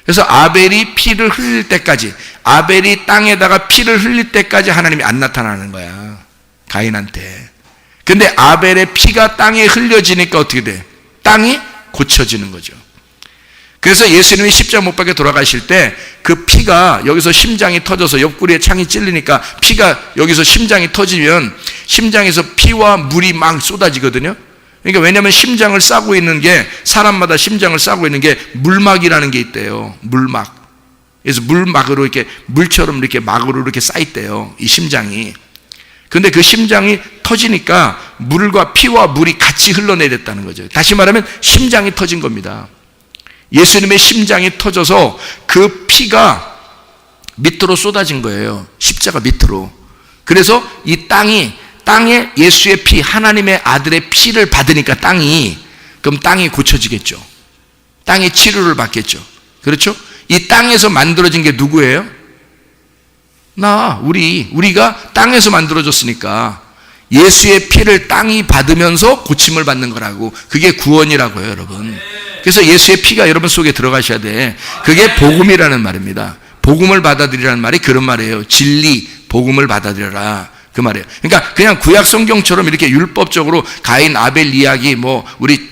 그래서 아벨이 피를 흘릴 때까지, 아벨이 땅에다가 피를 흘릴 때까지 하나님이 안 나타나는 거야, 가인한테. 근데 아벨의 피가 땅에 흘려지니까 어떻게 돼? 땅이 고쳐지는 거죠. 그래서 예수님이 십자가 못 박혀 돌아가실 때 그 피가 여기서 심장이 터져서 옆구리에 창이 찔리니까 피가 여기서 심장이 터지면 심장에서 피와 물이 막 쏟아지거든요. 그러니까 왜냐하면 심장을 싸고 있는 게, 사람마다 심장을 싸고 있는 게 물막이라는 게 있대요. 물막. 그래서 물막으로 이렇게, 물처럼 이렇게 막으로 이렇게 쌓였대요, 이 심장이. 근데 그 심장이 터지니까 물과 피와 물이 같이 흘러내렸다는 거죠. 다시 말하면 심장이 터진 겁니다. 예수님의 심장이 터져서 그 피가 밑으로 쏟아진 거예요. 십자가 밑으로. 그래서 이 땅에 예수의 피, 하나님의 아들의 피를 받으니까 그럼 땅이 고쳐지겠죠. 땅이 치료를 받겠죠. 그렇죠? 이 땅에서 만들어진 게 누구예요? 우리가 땅에서 만들어졌으니까 예수의 피를 땅이 받으면서 고침을 받는 거라고. 그게 구원이라고요, 여러분. 그래서 예수의 피가 여러분 속에 들어가셔야 돼. 그게 복음이라는 말입니다. 복음을 받아들이라는 말이 그런 말이에요. 진리, 복음을 받아들여라, 그 말이에요. 그러니까 그냥 구약 성경처럼 이렇게 율법적으로 가인 아벨 이야기, 우리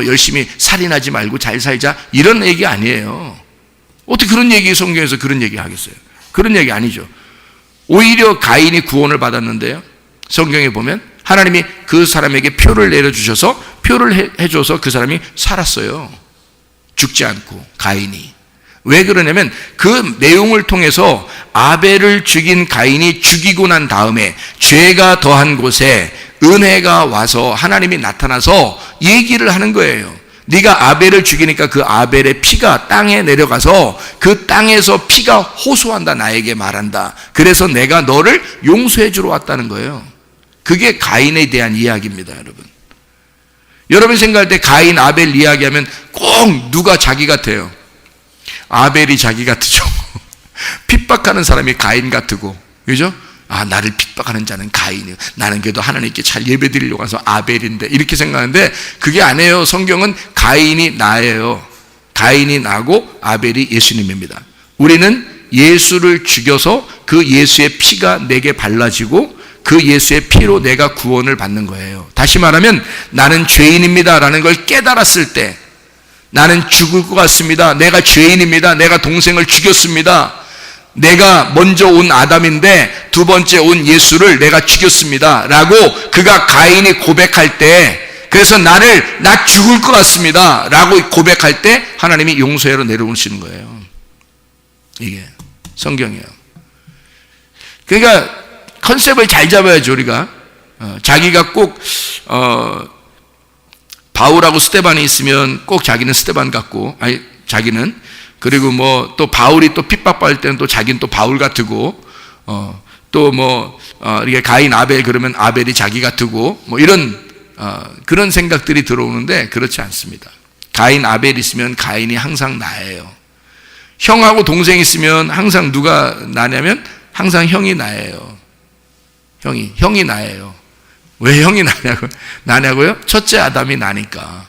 열심히 살인하지 말고 잘 살자, 이런 얘기 아니에요. 어떻게 그런 얘기, 성경에서 그런 얘기 하겠어요? 그런 얘기 아니죠. 오히려 가인이 구원을 받았는데요, 성경에 보면 하나님이 그 사람에게 표를 내려주셔서, 표를 해줘서 그 사람이 살았어요. 죽지 않고, 가인이. 왜 그러냐면 그 내용을 통해서 아벨을 죽인 가인이 죽이고 난 다음에 죄가 더한 곳에 은혜가 와서 하나님이 나타나서 얘기를 하는 거예요. 네가 아벨을 죽이니까 그 아벨의 피가 땅에 내려가서 그 땅에서 피가 호소한다, 나에게 말한다. 그래서 내가 너를 용서해 주러 왔다는 거예요. 그게 가인에 대한 이야기입니다, 여러분. 여러분 생각할 때 가인, 아벨 이야기하면 꼭 누가 자기 같아요? 아벨이 자기 같으죠. 핍박하는 사람이 가인 같고, 그죠? 아, 나를 핍박하는 자는 가인이요, 나는 그래도 하나님께 잘 예배드리려고 해서 아벨인데, 이렇게 생각하는데 그게 아니에요. 성경은 가인이 나예요. 가인이 나고 아벨이 예수님입니다. 우리는 예수를 죽여서 그 예수의 피가 내게 발라지고 그 예수의 피로 내가 구원을 받는 거예요. 다시 말하면 나는 죄인입니다 라는 걸 깨달았을 때, 나는 죽을 것 같습니다, 내가 죄인입니다, 내가 동생을 죽였습니다, 내가 먼저 온 아담인데 두 번째 온 예수를 내가 죽였습니다 라고 그가 가인이 고백할 때, 그래서 나 죽을 것 같습니다 라고 고백할 때 하나님이 용서해로 내려오시는 거예요. 이게 성경이에요. 그러니까 컨셉을 잘 잡아야죠. 우리가 자기가 꼭 바울하고 스데반이 있으면 꼭 자기는 스데반 같고, 아니 자기는, 그리고 뭐 또 바울이 또 핍박받을 때는 또 자기는 또 바울 같고, 또 뭐 이게 가인 아벨 그러면 아벨이 자기 같고, 뭐 이런 그런 생각들이 들어오는데 그렇지 않습니다. 가인 아벨 있으면 가인이 항상 나예요. 형하고 동생 있으면 항상 누가 나냐면 항상 형이 나예요. 형이 나예요. 왜 형이 나냐고요? 첫째 아담이 나니까.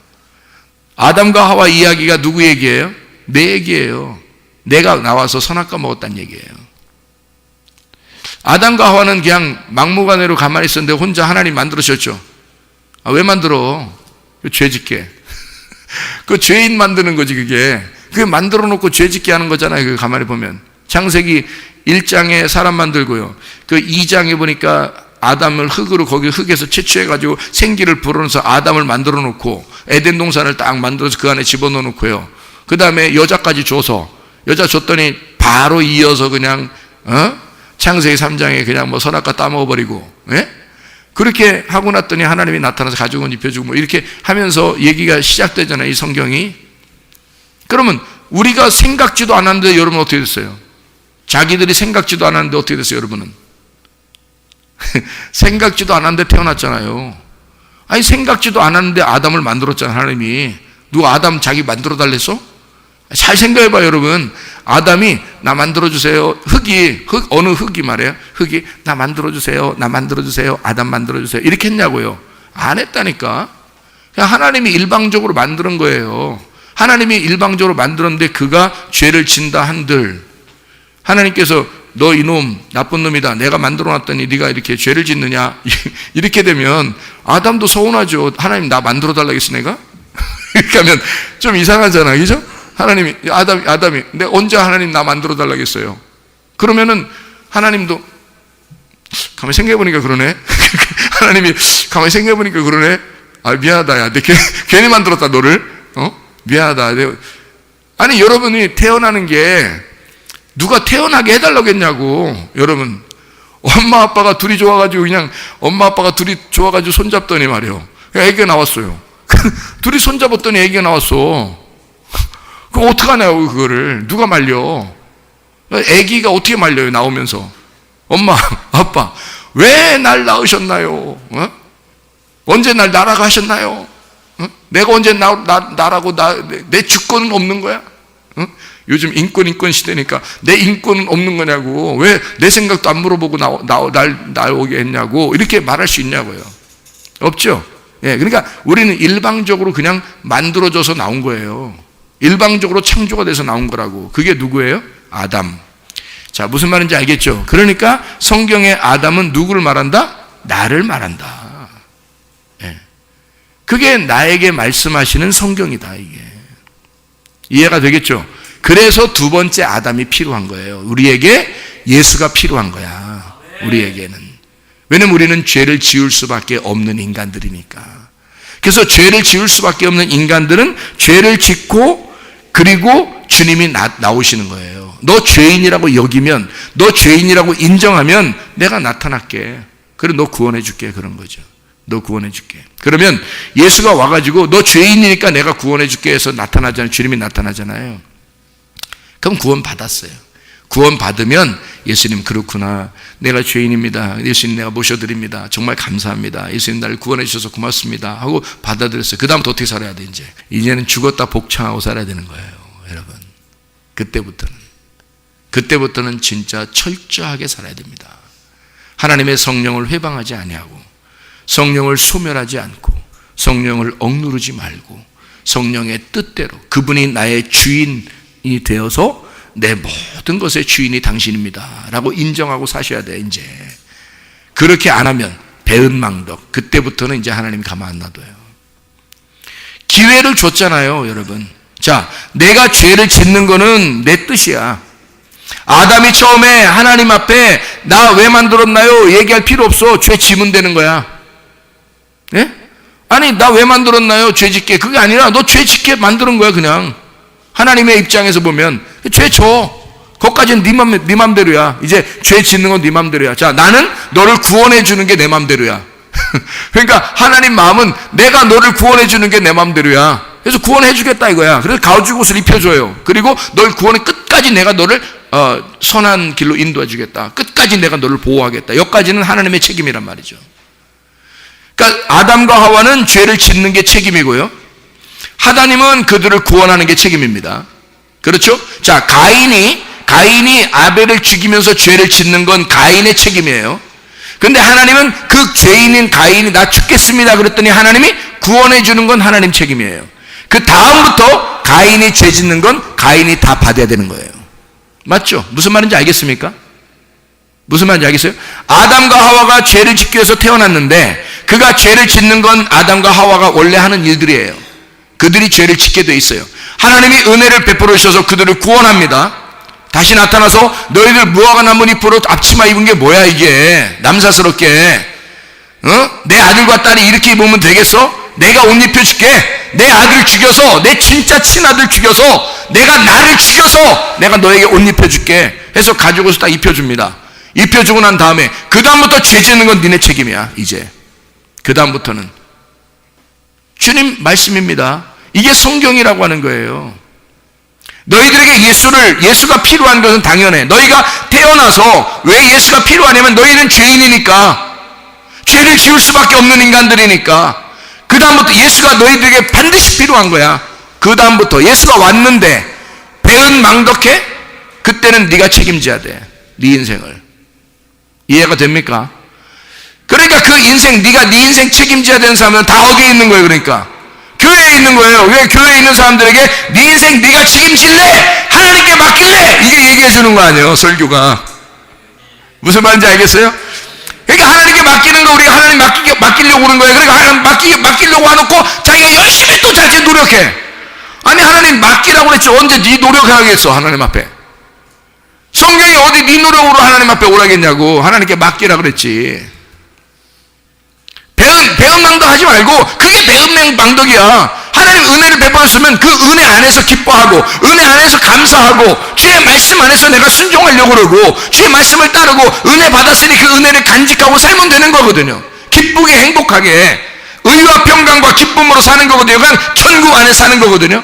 아담과 하와 이야기가 누구 얘기예요? 내 얘기예요. 내가 나와서 선악과 먹었다는 얘기예요. 아담과 하와는 그냥 막무가내로 가만히 있었는데 혼자 하나님 만들으셨죠. 아, 왜 만들어? 죄 짓게. 그 죄인 만드는 거지, 그게. 그게 만들어 놓고 죄 짓게 하는 거잖아요. 그 가만히 보면. 창세기 1장에 사람 만들고요. 그 2장에 보니까 아담을 흙으로, 거기 흙에서 채취해가지고 생기를 불어넣어서 아담을 만들어 놓고 에덴 동산을 딱 만들어서 그 안에 집어넣어 놓고요. 그 다음에 여자까지 줘서, 여자 줬더니 바로 이어서 그냥, 창세기 3장에 그냥 뭐 선악과 따먹어버리고, 예? 그렇게 하고 났더니 하나님이 나타나서 가죽은 입혀주고 뭐 이렇게 하면서 얘기가 시작되잖아요, 이 성경이. 그러면 우리가 생각지도 않았는데 여러분 어떻게 됐어요? 자기들이 생각지도 않았는데 어떻게 됐어요, 여러분은? 생각지도 않았는데 태어났잖아요. 아니, 생각지도 않았는데 아담을 만들었잖아요, 하나님이. 누가 아담 자기 만들어 달랬어? 잘 생각해봐요, 여러분. 아담이 나 만들어주세요. 어느 흙이 말이에요. 흙이 나 만들어주세요. 나 만들어주세요. 아담 만들어주세요. 이렇게 했냐고요? 안 했다니까. 그냥 하나님이 일방적으로 만드는 거예요. 하나님이 일방적으로 만들었는데 그가 죄를 진다 한들, 하나님께서 너 이놈 나쁜 놈이다, 내가 만들어놨더니 네가 이렇게 죄를 짓느냐, 이렇게 되면 아담도 서운하죠. 하나님 나 만들어 달라겠어 내가? 이렇게 하면 좀 이상하잖아, 그죠? 하나님이 아담이 근데 언제 하나님 나 만들어 달라겠어요? 그러면은 하나님도 가만히 생각해보니까 그러네. 하나님이 가만히 생각해보니까 그러네. 아, 미안하다, 야, 내 괜히 만들었다 너를. 미안하다. 아니, 여러분이 태어나는 게 누가 태어나게 해달라고 했냐고. 여러분, 엄마 아빠가 둘이 좋아가지고 그냥 엄마 아빠가 둘이 좋아가지고 손잡더니 말이에요, 애기가 나왔어요. 둘이 손잡았더니 애기가 나왔어. 그럼 어떡하냐고. 그거를 누가 말려? 애기가 어떻게 말려요, 나오면서? 엄마 아빠 왜 날 낳으셨나요? 언제 날 나라고 하셨나요? 내가 언제 나라고 내 주권은 없는 거야? 요즘 인권 시대니까 내 인권은 없는 거냐고. 왜 내 생각도 안 물어보고 날 오게 했냐고. 이렇게 말할 수 있냐고요. 없죠. 예, 그러니까 우리는 일방적으로 그냥 만들어져서 나온 거예요. 일방적으로 창조가 돼서 나온 거라고. 그게 누구예요? 아담. 자, 무슨 말인지 알겠죠? 그러니까 성경의 아담은 누구를 말한다? 나를 말한다. 예. 그게 나에게 말씀하시는 성경이다, 이게. 이해가 되겠죠? 그래서 두 번째 아담이 필요한 거예요. 우리에게 예수가 필요한 거야, 우리에게는. 왜냐면 우리는 죄를 지을 수밖에 없는 인간들이니까. 그래서 죄를 지을 수밖에 없는 인간들은 죄를 짓고, 그리고 주님이 나오시는 거예요. 너 죄인이라고 여기면, 너 죄인이라고 인정하면 내가 나타날게. 그리고 너 구원해 줄게. 그런 거죠. 너 구원해 줄게. 그러면 예수가 와가지고 너 죄인이니까 내가 구원해 줄게 해서 나타나잖아요. 주님이 나타나잖아요. 그럼 구원 받았어요. 구원 받으면 예수님 그렇구나. 내가 죄인입니다. 예수님 내가 모셔드립니다. 정말 감사합니다. 예수님 나를 구원해 주셔서 고맙습니다. 하고 받아들였어요. 그 다음부터 어떻게 살아야 돼 이제? 이제는 죽었다 복창하고 살아야 되는 거예요. 여러분. 그때부터는 진짜 철저하게 살아야 됩니다. 하나님의 성령을 회방하지 아니하고 성령을 소멸하지 않고 성령을 억누르지 말고 성령의 뜻대로 그분이 나의 주인이 되어서 내 모든 것의 주인이 당신입니다 라고 인정하고 사셔야 돼. 이제 그렇게 안 하면 배은망덕, 그때부터는 이제 하나님 가만 안 놔둬요. 기회를 줬잖아요 여러분. 자, 내가 죄를 짓는 거는 내 뜻이야. 아담이 처음에 하나님 앞에 나 왜 만들었나요? 얘기할 필요 없어. 죄 지면 되는 거야. 예? 아니 나 왜 만들었나요? 죄 짓게. 그게 아니라 너 죄 짓게 만드는 거야 그냥. 하나님의 입장에서 보면 죄 줘. 그것까지는 네 맘대로야. 이제 죄 짓는 건 네 맘대로야. 자, 나는 너를 구원해 주는 게 내 맘대로야. 그러니까 하나님 마음은 내가 너를 구원해 주는 게 내 맘대로야. 그래서 구원해 주겠다 이거야. 그래서 가죽 옷을 입혀줘요. 그리고 널 구원해 끝까지 내가 너를 선한 길로 인도해 주겠다. 끝까지 내가 너를 보호하겠다. 여기까지는 하나님의 책임이란 말이죠. 그러니까 아담과 하와는 죄를 짓는 게 책임이고요. 하나님은 그들을 구원하는 게 책임입니다. 그렇죠? 자, 가인이 아벨을 죽이면서 죄를 짓는 건 가인의 책임이에요. 근데 하나님은 그 죄인인 가인이 나 죽겠습니다 그랬더니 하나님이 구원해 주는 건 하나님 책임이에요. 그 다음부터 가인이 죄 짓는 건 가인이 다 받아야 되는 거예요. 맞죠? 무슨 말인지 알겠습니까? 무슨 말인지 알겠어요? 아담과 하와가 죄를 짓기 위해서 태어났는데 그가 죄를 짓는 건 아담과 하와가 원래 하는 일들이에요. 그들이 죄를 짓게 돼 있어요. 하나님이 은혜를 베풀어 주셔서 그들을 구원합니다. 다시 나타나서 너희들 무화과 나무 잎으로 앞치마 입은 게 뭐야 이게 남사스럽게 내 아들과 딸이 이렇게 입으면 되겠어? 내가 옷 입혀줄게. 내 아들 죽여서 내 진짜 친아들 죽여서 내가 나를 죽여서 내가 너에게 옷 입혀줄게 해서 가지고서 딱 입혀줍니다. 입혀주고 난 다음에 그 다음부터 죄 짓는 건 니네 책임이야. 이제 그 다음부터는 주님 말씀입니다. 이게 성경이라고 하는 거예요. 너희들에게 예수가 필요한 것은 당연해. 너희가 태어나서 왜 예수가 필요하냐면 너희는 죄인이니까, 죄를 지을 수밖에 없는 인간들이니까. 그 다음부터 예수가 너희들에게 반드시 필요한 거야. 그 다음부터 예수가 왔는데 배은망덕해? 그때는 네가 책임져야 돼. 네 인생을. 이해가 됩니까? 그러니까 그 인생, 네가 네 인생 책임져야 되는 사람은 다 어디에 있는 거예요? 그러니까 교회에 있는 거예요. 왜 교회에 있는 사람들에게 네 인생 네가 책임질래? 하나님께 맡길래? 이게 얘기해 주는 거 아니에요, 설교가. 무슨 말인지 알겠어요? 그러니까 하나님께 맡기는 거, 우리가 하나님 맡기려고 그러는 거예요. 그러니까 하나님 맡기려고 해놓고 자기가 열심히 또 자기 노력해. 아니 하나님 맡기라고 그랬지 언제 네 노력하겠어 하나님 앞에. 성경이 어디 네 노력으로 하나님 앞에 오라겠냐고. 하나님께 맡기라 그랬지. 배은망덕 하지 말고, 그게 배은망덕이야. 하나님 은혜를 베풀었으면 그 은혜 안에서 기뻐하고 은혜 안에서 감사하고 주의 말씀 안에서 내가 순종하려고 그러고 주의 말씀을 따르고 은혜 받았으니 그 은혜를 간직하고 살면 되는 거거든요. 기쁘게 행복하게 의와 평강과 기쁨으로 사는 거거든요. 그러니까 천국 안에 사는 거거든요.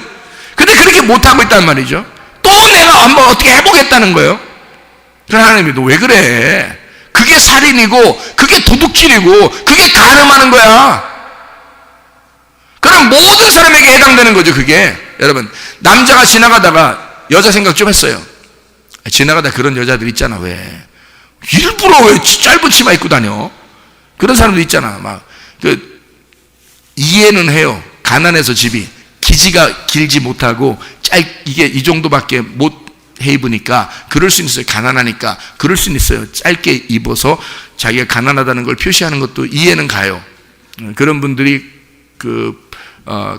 근데 그렇게 못하고 있단 말이죠. 또 내가 한번 어떻게 해보겠다는 거예요. 그러나 하나님이 너 왜 그래? 그게 살인이고 그게 도둑질이고 그게 간음하는 거야. 그럼 모든 사람에게 해당되는 거죠. 그게 여러분, 남자가 지나가다가 여자 생각 좀 했어요. 지나가다 그런 여자들 있잖아. 왜 일부러 왜 짧은 치마 입고 다녀? 그런 사람도 있잖아. 막 이해는 해요. 가난해서 집이 기지가 길지 못하고 이게 이 정도밖에 못 해 입으니까 그럴 수 있어요. 가난하니까 그럴 수 있어요. 짧게 입어서 자기가 가난하다는 걸 표시하는 것도 이해는 가요. 그런 분들이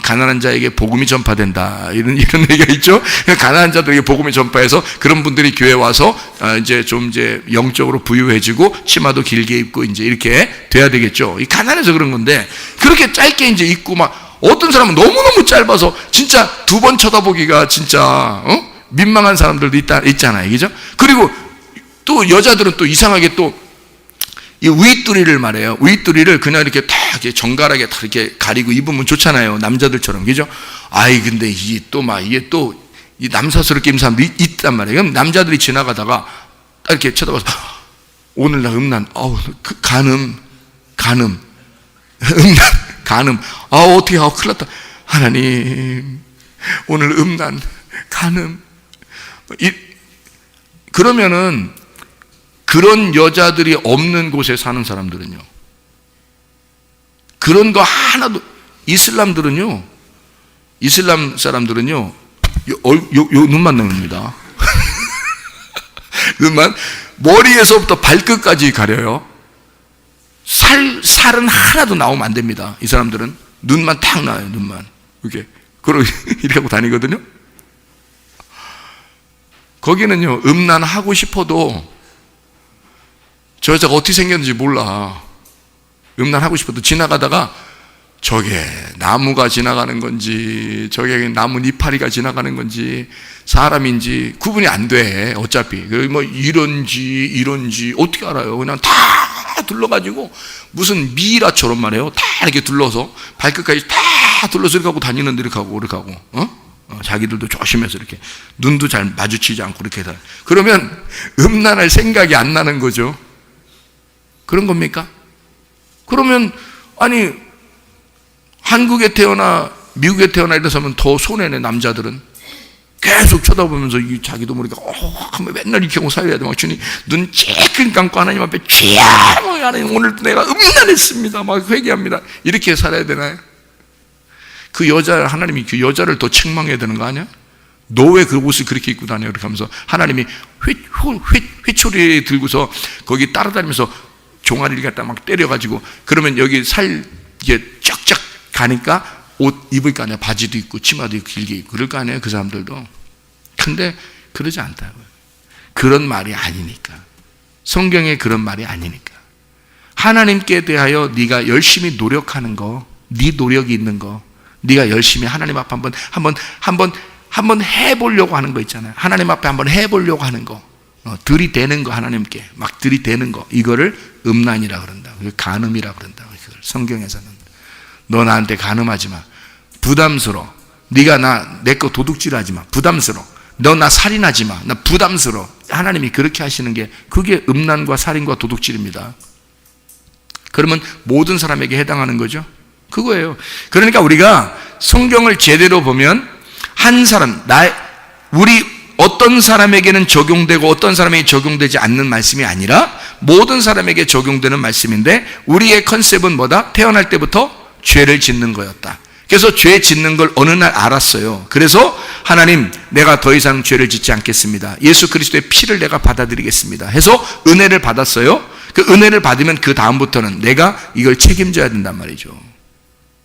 가난한 자에게 복음이 전파된다 이런 얘기가 있죠. 가난한 자들에게 복음이 전파해서 그런 분들이 교회 와서 이제 영적으로 부유해지고 치마도 길게 입고 이제 이렇게 돼야 되겠죠. 이 가난해서 그런 건데 그렇게 짧게 이제 입고 막 어떤 사람은 너무너무 짧아서 진짜 두 번 쳐다보기가 진짜 민망한 사람들도 있잖아요. 그죠? 그리고 또 여자들은 또 이상하게 또 이 윗두리를 말해요. 윗두리를 그냥 이렇게 다 이렇게 정갈하게 다 이렇게 가리고 입으면 좋잖아요. 남자들처럼. 그죠? 아이, 근데 이게 또 이 남사스럽게 입는 사람들이 있단 말이에요. 그럼 남자들이 지나가다가 딱 이렇게 쳐다봐서, 오늘 나 음란, 간음, 어떻게, 큰일 났다. 하나님, 오늘 음란, 간음. 그러면은, 그런 여자들이 없는 곳에 사는 사람들은요, 그런 거 하나도, 이슬람 사람들은요, 요 눈만 나옵니다. 눈만, 머리에서부터 발끝까지 가려요. 살은 하나도 나오면 안 됩니다. 이 사람들은 눈만 탁 나와요. 눈만 이렇게 이렇게 하고 다니거든요. 거기는요, 음란하고 싶어도 저 여자가 어떻게 생겼는지 몰라. 음란하고 싶어도 지나가다가 저게 나무가 지나가는 건지 저게 나무 이파리가 지나가는 건지 사람인지 구분이 안 돼. 어차피 뭐 이런지 어떻게 알아요? 그냥 다 둘러가지고 무슨 미이라처럼 말해요. 다 이렇게 둘러서 발끝까지 다 둘러서 이렇게 하고 다니는데 이렇게 하고 자기들도 조심해서 이렇게 눈도 잘 마주치지 않고 이렇게 해서, 그러면 음란할 생각이 안 나는 거죠. 그런 겁니까? 그러면 아니, 한국에 태어나 미국에 태어나 이래서면 더 손해네. 남자들은 계속 쳐다보면서 자기도 모르게 하면 맨날 이렇게 하고 살아야 돼. 막 주님 눈 쬐끔 감고 하나님 앞에 죄야, 하나님 오늘도 내가 음란했습니다, 막 회개합니다, 이렇게 살아야 되나요? 그 여자, 하나님이 그 여자를 더 책망해야 되는 거 아니야? 너 왜 그 옷을 그렇게 입고 다녀? 이렇게 하면서 하나님이 회초리 들고서 거기 따라다니면서 종아리를 갖다 막 때려가지고, 그러면 여기 살 이게 쫙쫙 가니까 옷 입을 거 아니야. 바지도 입고 치마도 입고 길게 입고 그럴 거 아니에요, 그 사람들도. 근데 그러지 않다고요. 그런 말이 아니니까. 성경에 그런 말이 아니니까. 하나님께 대하여 네가 열심히 노력하는 거, 네 노력이 있는 거, 네가 열심히 하나님 앞에 한번 해보려고 하는 거 있잖아요. 하나님 앞에 한번 해보려고 하는 거, 들이대는 거, 하나님께 막 들이대는 거, 이거를 음란이라 그런다. 간음이라 그런다. 성경에서는. 너 나한테 간음하지 마, 부담스러워. 네가 내 거 도둑질하지 마, 부담스러워. 너 나 살인하지 마, 나 부담스러워. 하나님이 그렇게 하시는 게, 그게 음란과 살인과 도둑질입니다. 그러면 모든 사람에게 해당하는 거죠. 그거예요. 그러니까 우리가 성경을 제대로 보면 한 사람, 우리 어떤 사람에게는 적용되고 어떤 사람에게 적용되지 않는 말씀이 아니라 모든 사람에게 적용되는 말씀인데, 우리의 컨셉은 뭐다? 태어날 때부터 죄를 짓는 거였다. 그래서 죄 짓는 걸 어느 날 알았어요. 그래서 하나님, 내가 더 이상 죄를 짓지 않겠습니다, 예수 그리스도의 피를 내가 받아들이겠습니다 해서 은혜를 받았어요. 그 은혜를 받으면 그 다음부터는 내가 이걸 책임져야 된단 말이죠.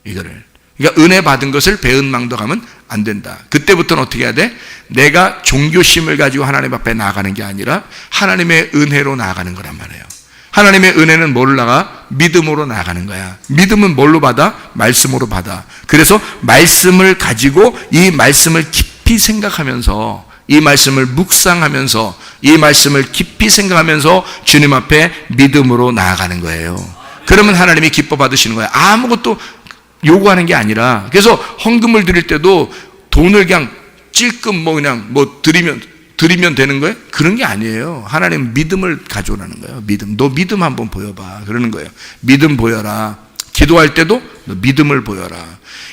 그러니까 은혜 받은 것을 배은망덕하면 안 된다. 그때부터는 어떻게 해야 돼? 내가 종교심을 가지고 하나님 앞에 나아가는 게 아니라 하나님의 은혜로 나아가는 거란 말이에요. 하나님의 은혜는 뭐를 나가? 믿음으로 나아가는 거야. 믿음은 뭘로 받아? 말씀으로 받아. 그래서 말씀을 가지고 이 말씀을 깊이 생각하면서, 이 말씀을 묵상하면서, 이 말씀을 깊이 생각하면서 주님 앞에 믿음으로 나아가는 거예요. 그러면 하나님이 기뻐 받으시는 거야. 아무것도 요구하는 게 아니라. 그래서 헌금을 드릴 때도 돈을 그냥 찔끔 그냥 드리면 되는 거예요? 그런 게 아니에요. 하나님 믿음을 가져오라는 거예요. 믿음. 너 믿음 한번 보여봐, 그러는 거예요. 믿음 보여라. 기도할 때도 너 믿음을 보여라.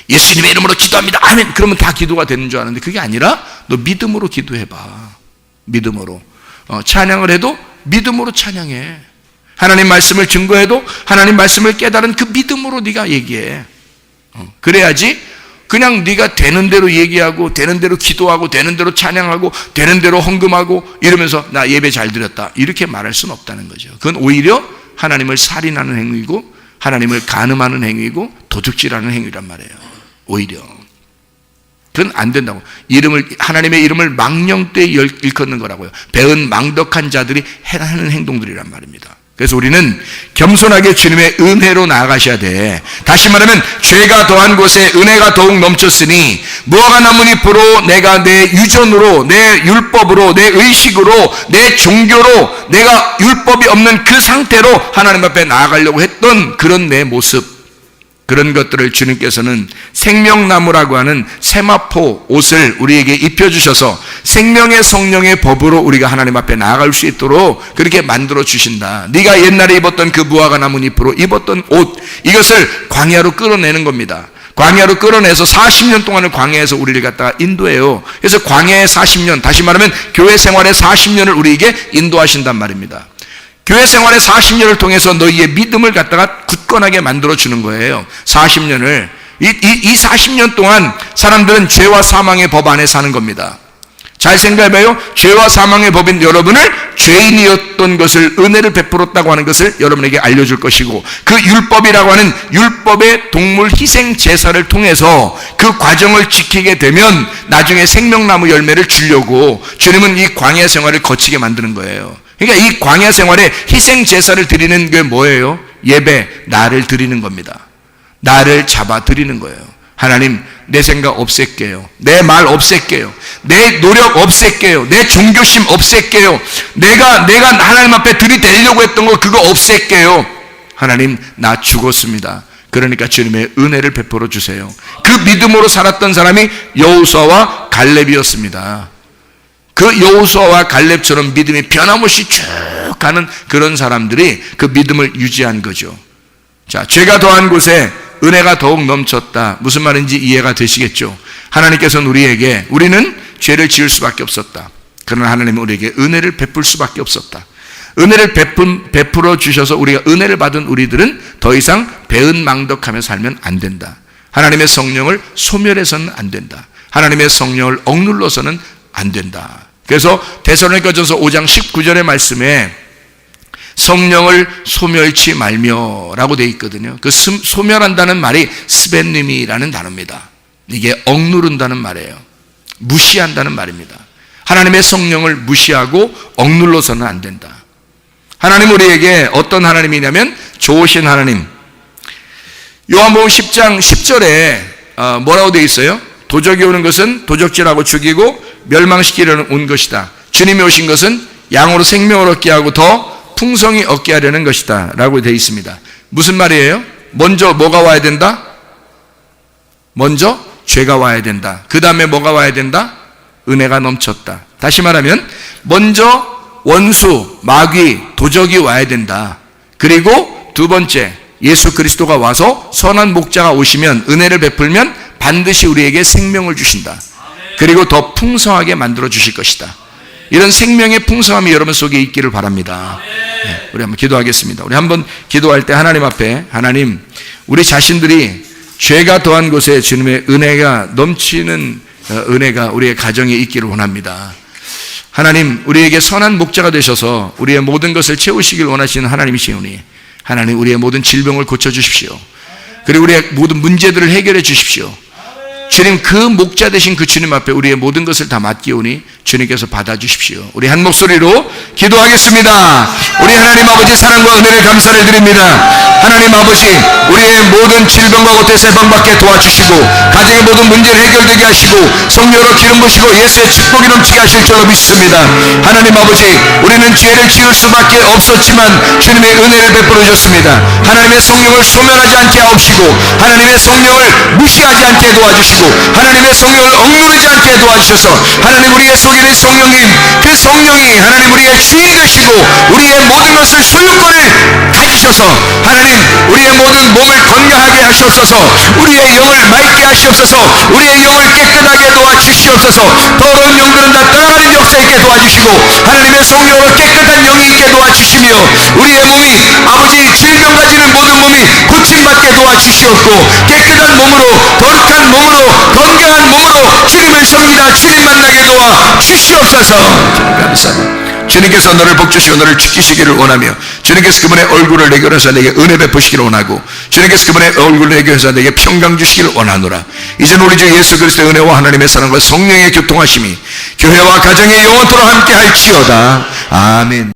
예수님의 이름으로 기도합니다, 아멘. 그러면 다 기도가 되는 줄 아는데 그게 아니라 너 믿음으로 기도해봐. 믿음으로. 찬양을 해도 믿음으로 찬양해. 하나님 말씀을 증거해도 하나님 말씀을 깨달은 그 믿음으로 네가 얘기해. 그래야지 그냥 네가 되는 대로 얘기하고 되는 대로 기도하고 되는 대로 찬양하고 되는 대로 헌금하고 이러면서 나 예배 잘 드렸다 이렇게 말할 수는 없다는 거죠. 그건 오히려 하나님을 살인하는 행위고 하나님을 간음하는 행위고 도둑질하는 행위란 말이에요. 오히려 그건 안 된다고. 하나님의 이름을 망령되이 일컫는 거라고요. 배은망덕한 자들이 하는 행동들이란 말입니다. 그래서 우리는 겸손하게 주님의 은혜로 나아가셔야 돼. 다시 말하면 죄가 더한 곳에 은혜가 더욱 넘쳤으니 무화과 나뭇잎으로 내가 내 유전으로, 내 율법으로, 내 의식으로, 내 종교로 내가 율법이 없는 그 상태로 하나님 앞에 나아가려고 했던 그런 내 모습, 그런 것들을 주님께서는 생명나무라고 하는 세마포 옷을 우리에게 입혀주셔서 생명의 성령의 법으로 우리가 하나님 앞에 나아갈 수 있도록 그렇게 만들어 주신다. 네가 옛날에 입었던 그 무화과 나뭇잎으로 입었던 옷, 이것을 광야로 끌어내는 겁니다. 광야로 끌어내서 40년 동안을 광야에서 우리를 갖다가 인도해요. 그래서 광야의 40년, 다시 말하면 교회 생활의 40년을 우리에게 인도하신단 말입니다. 교회 생활의 40년을 통해서 너희의 믿음을 갖다가 굳건하게 만들어주는 거예요. 40년을. 이 40년 동안 사람들은 죄와 사망의 법 안에 사는 겁니다. 잘 생각해봐요. 죄와 사망의 법인 여러분을 죄인이었던 것을, 은혜를 베풀었다고 하는 것을 여러분에게 알려줄 것이고, 그 율법이라고 하는 율법의 동물 희생 제사를 통해서 그 과정을 지키게 되면 나중에 생명나무 열매를 주려고 주님은 이 광야 생활을 거치게 만드는 거예요. 그러니까 이 광야 생활에 희생 제사를 드리는 게 뭐예요? 예배, 나를 드리는 겁니다. 나를 잡아 드리는 거예요. 하나님, 내 생각 없앨게요. 내 말 없앨게요. 내 노력 없앨게요. 내 종교심 없앨게요. 내가 하나님 앞에 들이대려고 했던 거 그거 없앨게요. 하나님, 나 죽었습니다. 그러니까 주님의 은혜를 베풀어 주세요. 그 믿음으로 살았던 사람이 여호수아와 갈렙이었습니다. 그 여호수아와 갈렙처럼 믿음이 변함없이 쭉 가는 그런 사람들이 그 믿음을 유지한 거죠. 자, 죄가 더한 곳에 은혜가 더욱 넘쳤다. 무슨 말인지 이해가 되시겠죠? 하나님께서는 우리는 죄를 지을 수밖에 없었다. 그러나 하나님은 우리에게 은혜를 베풀 수밖에 없었다. 은혜를 베풀어 주셔서 우리가 은혜를 받은 우리들은 더 이상 배은망덕하며 살면 안 된다. 하나님의 성령을 소멸해서는 안 된다. 하나님의 성령을 억눌러서는 안 된다. 그래서 데살로니가전서 5장 19절의 말씀에 성령을 소멸치 말며라고 되어 있거든요. 그 소멸한다는 말이 스벤님이라는 단어입니다. 이게 억누른다는 말이에요. 무시한다는 말입니다. 하나님의 성령을 무시하고 억눌러서는 안 된다. 하나님 우리에게 어떤 하나님이냐면 좋으신 하나님. 요한복음 10장 10절에 뭐라고 되어 있어요? 도적이 오는 것은 도적질하고 죽이고 멸망시키려는 온 것이다. 주님이 오신 것은 양으로 생명을 얻게 하고 더 풍성히 얻게 하려는 것이다 라고 되어 있습니다. 무슨 말이에요? 먼저 뭐가 와야 된다? 먼저 죄가 와야 된다. 그 다음에 뭐가 와야 된다? 은혜가 넘쳤다. 다시 말하면 먼저 원수, 마귀, 도적이 와야 된다. 그리고 두 번째, 예수 그리스도가 와서 선한 목자가 오시면, 은혜를 베풀면 반드시 우리에게 생명을 주신다. 그리고 더 풍성하게 만들어 주실 것이다. 이런 생명의 풍성함이 여러분 속에 있기를 바랍니다. 네, 우리 한번 기도하겠습니다. 우리 한번 기도할 때 하나님 앞에, 하나님, 우리 자신들이 죄가 더한 곳에 주님의 은혜가 넘치는 은혜가 우리의 가정에 있기를 원합니다. 하나님, 우리에게 선한 목자가 되셔서 우리의 모든 것을 채우시길 원하시는 하나님이시오니 하나님, 우리의 모든 질병을 고쳐주십시오. 그리고 우리의 모든 문제들을 해결해 주십시오. 주님, 그 목자 되신 그 주님 앞에 우리의 모든 것을 다 맡기오니 주님께서 받아주십시오. 우리 한 목소리로 기도하겠습니다. 우리 하나님 아버지, 사랑과 은혜를 감사를 드립니다. 하나님 아버지, 우리의 모든 질병과 고통에서 해방받게 도와주시고 가정의 모든 문제를 해결되게 하시고 성령으로 기름 부시고 예수의 축복이 넘치게 하실 줄로 믿습니다. 하나님 아버지, 우리는 죄를 지을 수밖에 없었지만 주님의 은혜를 베풀어 주셨습니다. 하나님의 성령을 소멸하지 않게 하옵시고 하나님의 성령을 무시하지 않게 도와주시고 하나님의 성령을 억누르지 않게 도와주셔서 하나님, 우리의 속에 있는 성령님, 그 성령이 하나님 우리의 주인 되시고 우리의 모든 것을 소유권을 가지셔서 하나님 우리의 모든 몸을 건강하게 하시옵소서. 우리의 영을 맑게 하시옵소서. 우리의 영을 깨끗하게 도와주시옵소서. 더러운 영들은 다 떠나가는 역사 있게 도와주시고 하나님의 성령으로 깨끗한 영이 있게 도와주시며 우리의 몸이 아버지 질병 가지는 모든 몸이 고침받게 도와주시옵고 깨끗한 몸으로, 거룩한 몸으로, 건강한 몸으로 주님을 섬기다 주님 만나게 도와주시옵소서. 감사합니다. 주님께서 너를 복주시고 너를 지키시기를 원하며 주님께서 그분의 얼굴을 내게 해서 내게 은혜 베푸시기를 원하고 주님께서 그분의 얼굴을 내게 해서 내게 평강 주시기를 원하노라. 이제는 우리 주 예수 그리스도의 은혜와 하나님의 사랑과 성령의 교통하심이 교회와 가정에 영원토록 함께 할지어다. 아멘.